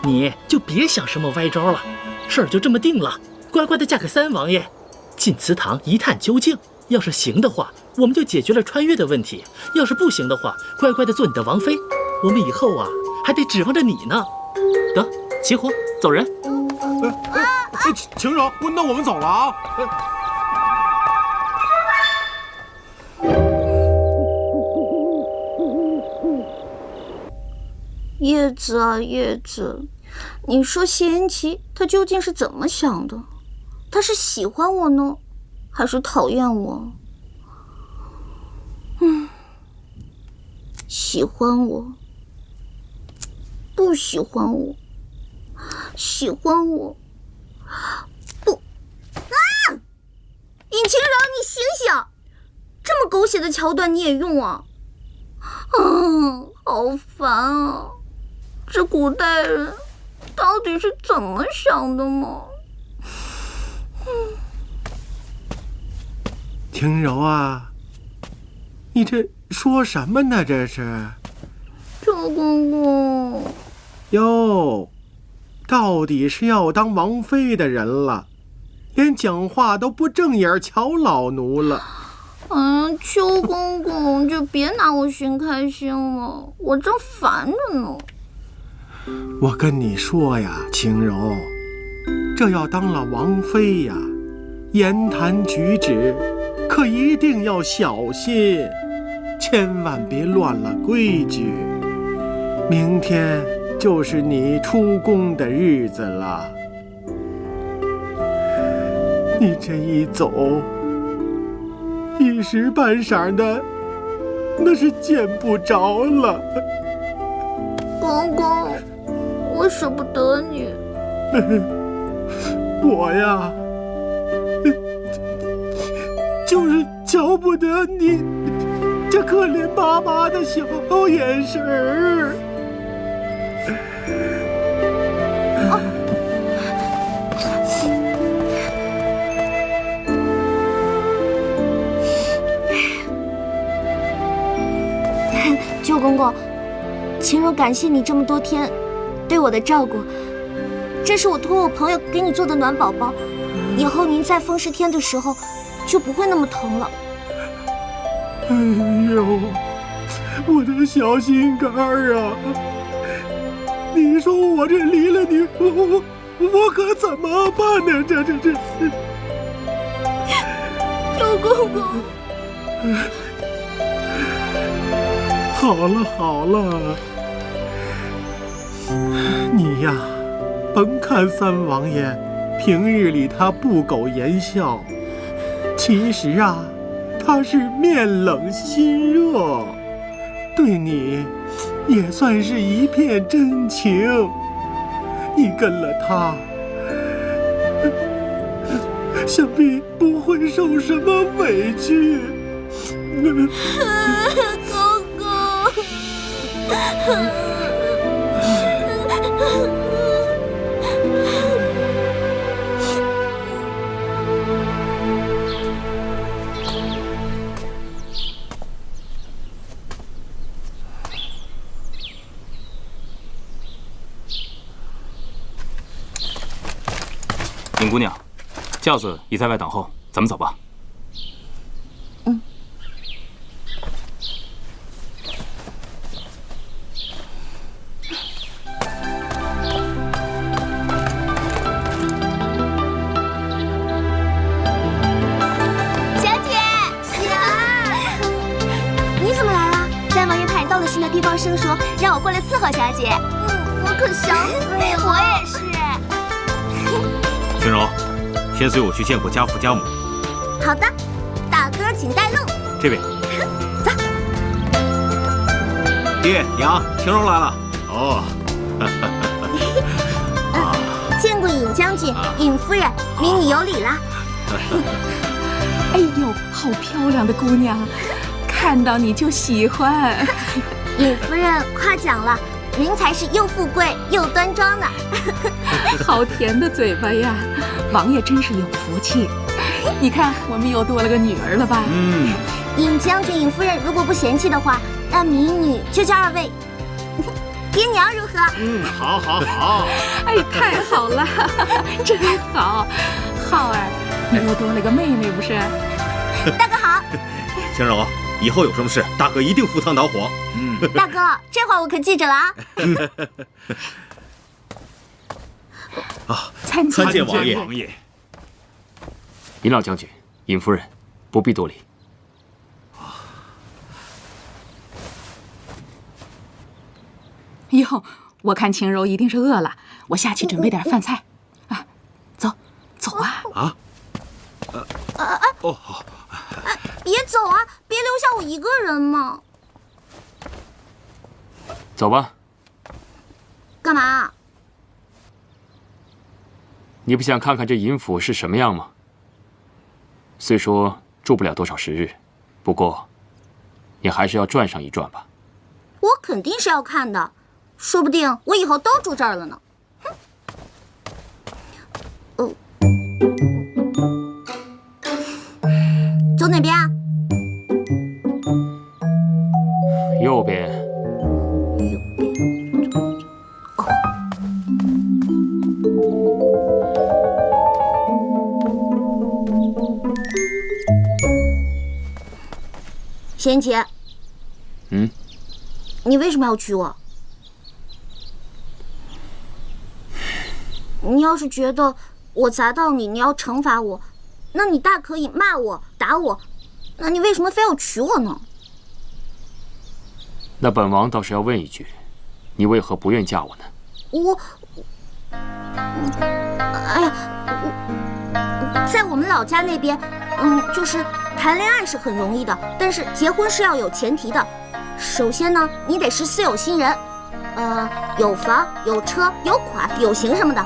你就别想什么歪招了，事儿就这么定了，乖乖的嫁给三王爷，进祠堂一探究竟。要是行的话，我们就解决了穿越的问题；要是不行的话，乖乖的做你的王妃。我们以后啊，还得指望着你呢。得，起火，走人。晴柔，那我们走了啊。叶子啊叶子，你说谢延琪他究竟是怎么想的？他是喜欢我呢，还是讨厌我？喜欢我，不喜欢我，喜欢我，不啊！尹晴柔，你醒醒！这么狗血的桥段你也用啊？好烦啊！这古代人到底是怎么想的嘛？晴柔啊，你这说什么呢？这是周公公哟，到底是要当王妃的人了，连讲话都不正眼瞧老奴了。邱公公就别拿我寻开心了，我正烦着呢。我跟你说呀，晴柔，这要当了王妃呀，言谈举止可一定要小心，千万别乱了规矩。明天就是你出宫的日子了，你这一走，一时半晌的，那是见不着了。公公，我舍不得你。我呀，就是瞧不得你这可怜巴巴的小眼神儿。舅公公，晴柔感谢你这么多天对我的照顾，这是我托我朋友给你做的暖宝宝，以后您在风湿天的时候就不会那么疼了。哎呦，我的小心肝儿啊！你说我这离了你，我可怎么办呢？这，舅公公。好了，你呀，甭看三王爷平日里他不苟言笑，其实啊，他是面冷心热，对你也算是一片真情。你跟了他，想必不会受什么委屈。公公。尹姑娘，轿子已在外等候，咱们走吧。地方生说让我过来伺候小姐，我可想死你了。我也是。晴柔，先随我去见过家父家母。好的，大哥请带路。这边。走。爹娘，晴柔来了。哦。见过尹将军、尹夫人，明你有礼了。哎呦，好漂亮的姑娘，看到你就喜欢。尹夫人夸奖了，您才是又富贵又端庄呢。好甜的嘴巴呀！王爷真是有福气，你看我们又多了个女儿了吧？尹将军、尹夫人如果不嫌弃的话，那民女就叫二位爹娘如何？好。哎，太好了，真好。浩儿，你又多了个妹妹不是？大哥好。晴柔，以后有什么事，大哥一定赴汤蹈火。大哥，这话我可记着了啊！参见王爷。尹老将军、尹夫人，不必多礼。哟，我看晴柔一定是饿了，我下去准备点饭菜。啊，走啊！好。别走啊！别留下我一个人嘛！走吧。干嘛？你不想看看这尹府是什么样吗？虽说住不了多少时日，不过你还是要转上一转吧。我肯定是要看的，说不定我以后都住这儿了呢。走哪边啊？右边。贤姐。你为什么要娶我？你要是觉得我砸到你，你要惩罚我，那你大可以骂我、打我，那你为什么非要娶我呢？那本王倒是要问一句，你为何不愿嫁我呢？哎呀，在我们老家那边，就是谈恋爱是很容易的，但是结婚是要有前提的。首先呢，你得是私有新人，有房、有车、有款、有型什么的。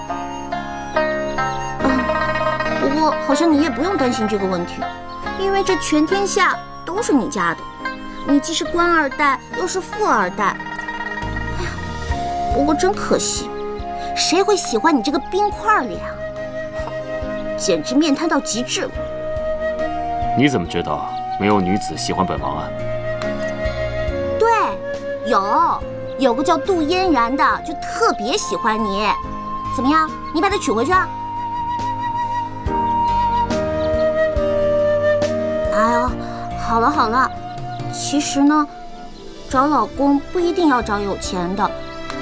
不过好像你也不用担心这个问题，因为这全天下都是你家的，你既是官二代，又是富二代。哎呀，不过真可惜，谁会喜欢你这个冰块脸啊？简直面瘫到极致了。你怎么知道没有女子喜欢本王啊？对，有个叫杜嫣然的，就特别喜欢你。怎么样，你把她娶回去啊？哎呦，好了，其实呢，找老公不一定要找有钱的，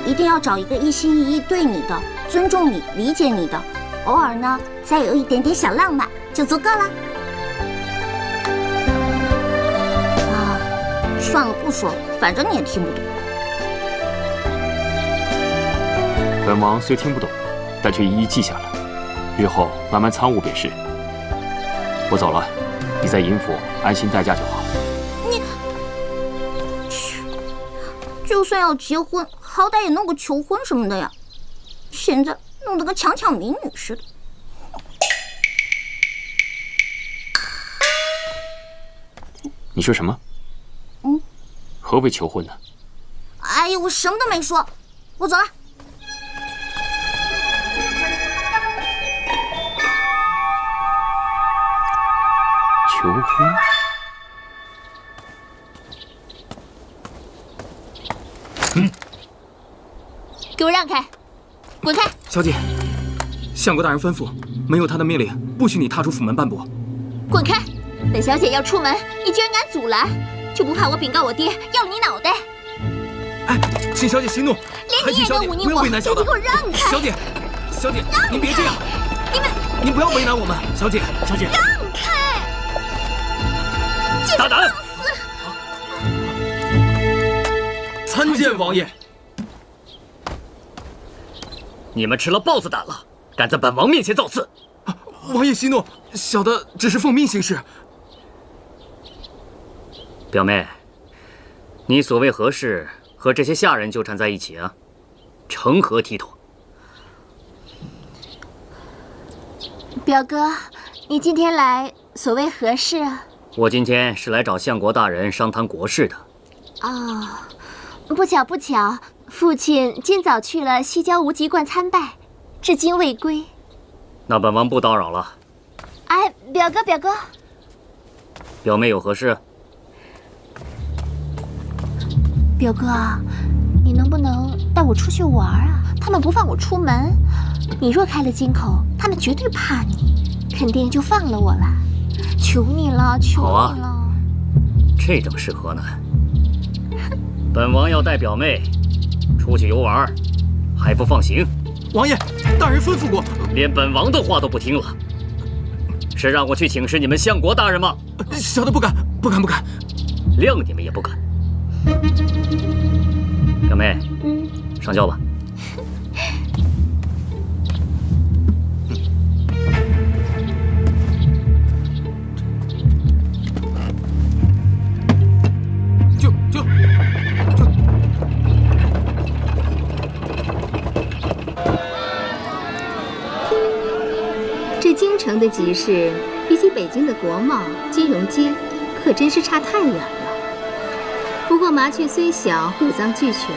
一定要找一个一心一意对你的，尊重你、理解你的，偶尔呢再有一点点小浪漫就足够了。算了，不说了，反正你也听不懂。本王虽听不懂，但却一一记下了，日后慢慢参悟便是。我走了，你在尹府安心待嫁就好。你，就算要结婚，好歹也弄个求婚什么的呀，现在弄得跟强抢民女似的。你说什么？何为求婚呢？哎呀，我什么都没说，我走了。求婚？给我让开，滚开！小姐，相国大人吩咐，没有他的命令，不许你踏出府门半步。滚开！本小姐要出门，你居然敢阻拦！就不怕我禀告我爹，要了你脑袋？哎，请小姐息怒，连你也敢忤逆我！你给我让开！小姐，您别这样，您不要为难我们，小姐。让开！大胆！参见王爷。你们吃了豹子胆了，敢在本王面前造次！王爷息怒，小的只是奉命行事。表妹，你所谓何事和这些下人纠缠在一起啊？成何体统？表哥，你今天来所谓何事啊？我今天是来找相国大人商谈国事的。哦，不巧，父亲今早去了西郊无极观参拜，至今未归。那本王不叨扰了。哎，表哥，表妹有何事？表哥，你能不能带我出去玩啊？他们不放我出门，你若开了金口，他们绝对怕你，肯定就放了我了。求你了，求你了。这正是何难？本王要带表妹出去游玩，还不放行？王爷，大人吩咐过，连本王的话都不听了，是让我去请示你们相国大人吗？小的不敢，谅你们也不敢。表妹，上轿吧。就。这京城的集市，比起北京的国贸、金融街，可真是差太远了。不过麻雀虽小，五脏俱全。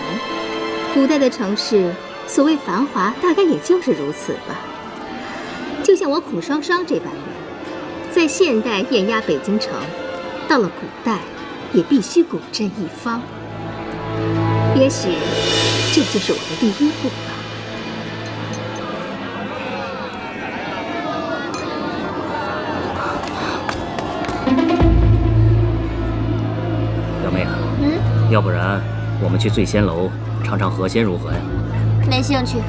古代的城市，所谓繁华，大概也就是如此吧。就像我孔双双这般人，在现代碾压北京城，到了古代，也必须古镇一方。也许，这就是我的第一步吧。表妹啊，要不然我们去醉仙楼尝尝河仙如何呀？没兴趣。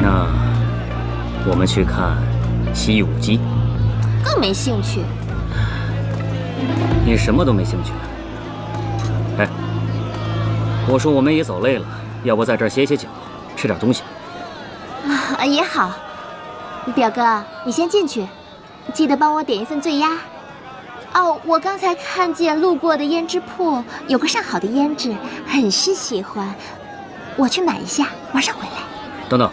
那我们去看西舞姬，更没兴趣。你什么都没兴趣？哎，我说我们也走累了，要不在这儿歇歇脚，吃点东西？也好。表哥，你先进去。记得帮我点一份醉鸭。哦，我刚才看见路过的胭脂铺有个上好的胭脂，很是喜欢，我去买一下，马上回来。等等，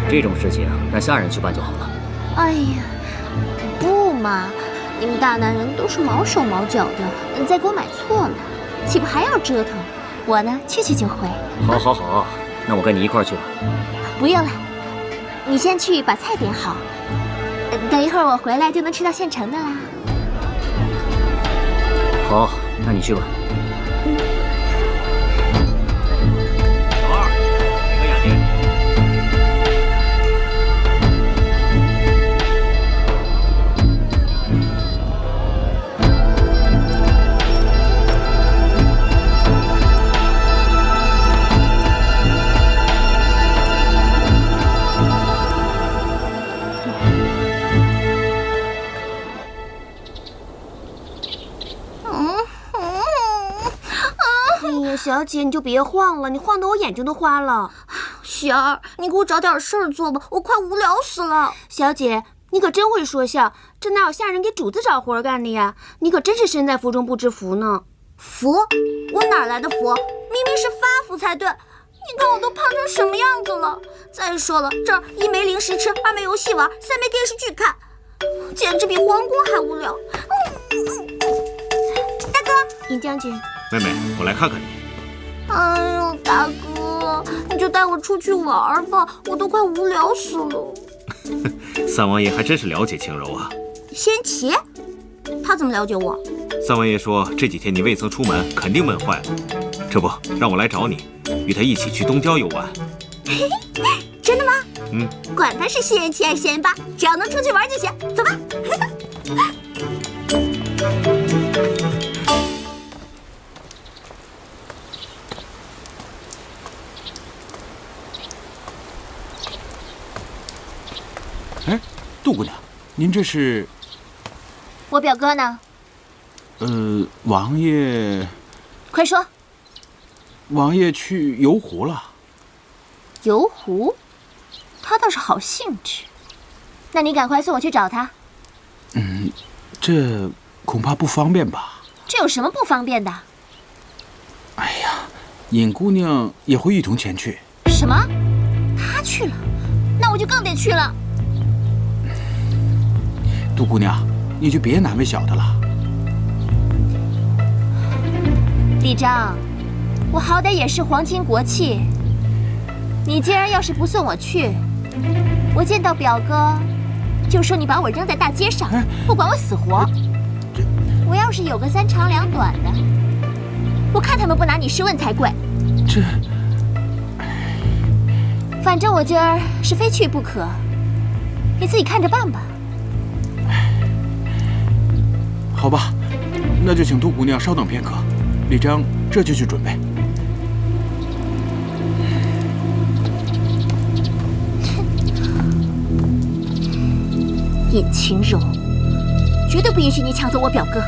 这种事情让下人去办就好了。哎呀，不嘛，你们大男人都是毛手毛脚的，再给我买错了，岂不还要折腾？我呢，去就回。好，那我跟你一块儿去吧。不用了，你先去把菜点好，等一会儿我回来就能吃到现成的啦。好，那你去吧。小二，给个雅洁。小姐，你就别晃了，你晃得我眼睛都花了。雪儿，你给我找点事儿做吧，我快无聊死了。小姐，你可真会说笑，这哪有下人给主子找活干的呀？你可真是身在福中不知福呢。福？我哪来的福？明明是发福才对。你看我都胖成什么样子了？再说了，这儿一没零食吃，二没游戏玩，三没电视剧看，简直比皇宫还无聊。大哥，尹将军。妹妹，我来看看你。哎呦，大哥，你就带我出去玩吧，我都快无聊死了。三王爷还真是了解轻柔啊。仙琪，他怎么了解我？三王爷说这几天你未曾出门，肯定闷坏了。这不，让我来找你，与他一起去东郊游玩。真的吗？管他是仙琪还是仙八，只要能出去玩就行。走吧。哎，杜姑娘，您这是？我表哥呢？王爷。快说。王爷去游湖了。游湖？他倒是好兴致。那你赶快送我去找他。这恐怕不方便吧？这有什么不方便的？哎呀，尹姑娘也会一同前去。什么？她去了？那我就更得去了。杜姑娘，你就别难为小的了。李章，我好歹也是皇亲国戚，你既然要是不送我去，我见到表哥就说你把我扔在大街上，不管我死活。我要是有个三长两短的，我看他们不拿你试问才怪。这，反正我今儿是非去不可，你自己看着办吧。好吧，那就请杜姑娘稍等片刻，李章这就去准备。尹晴柔，绝对不允许你抢走我表哥。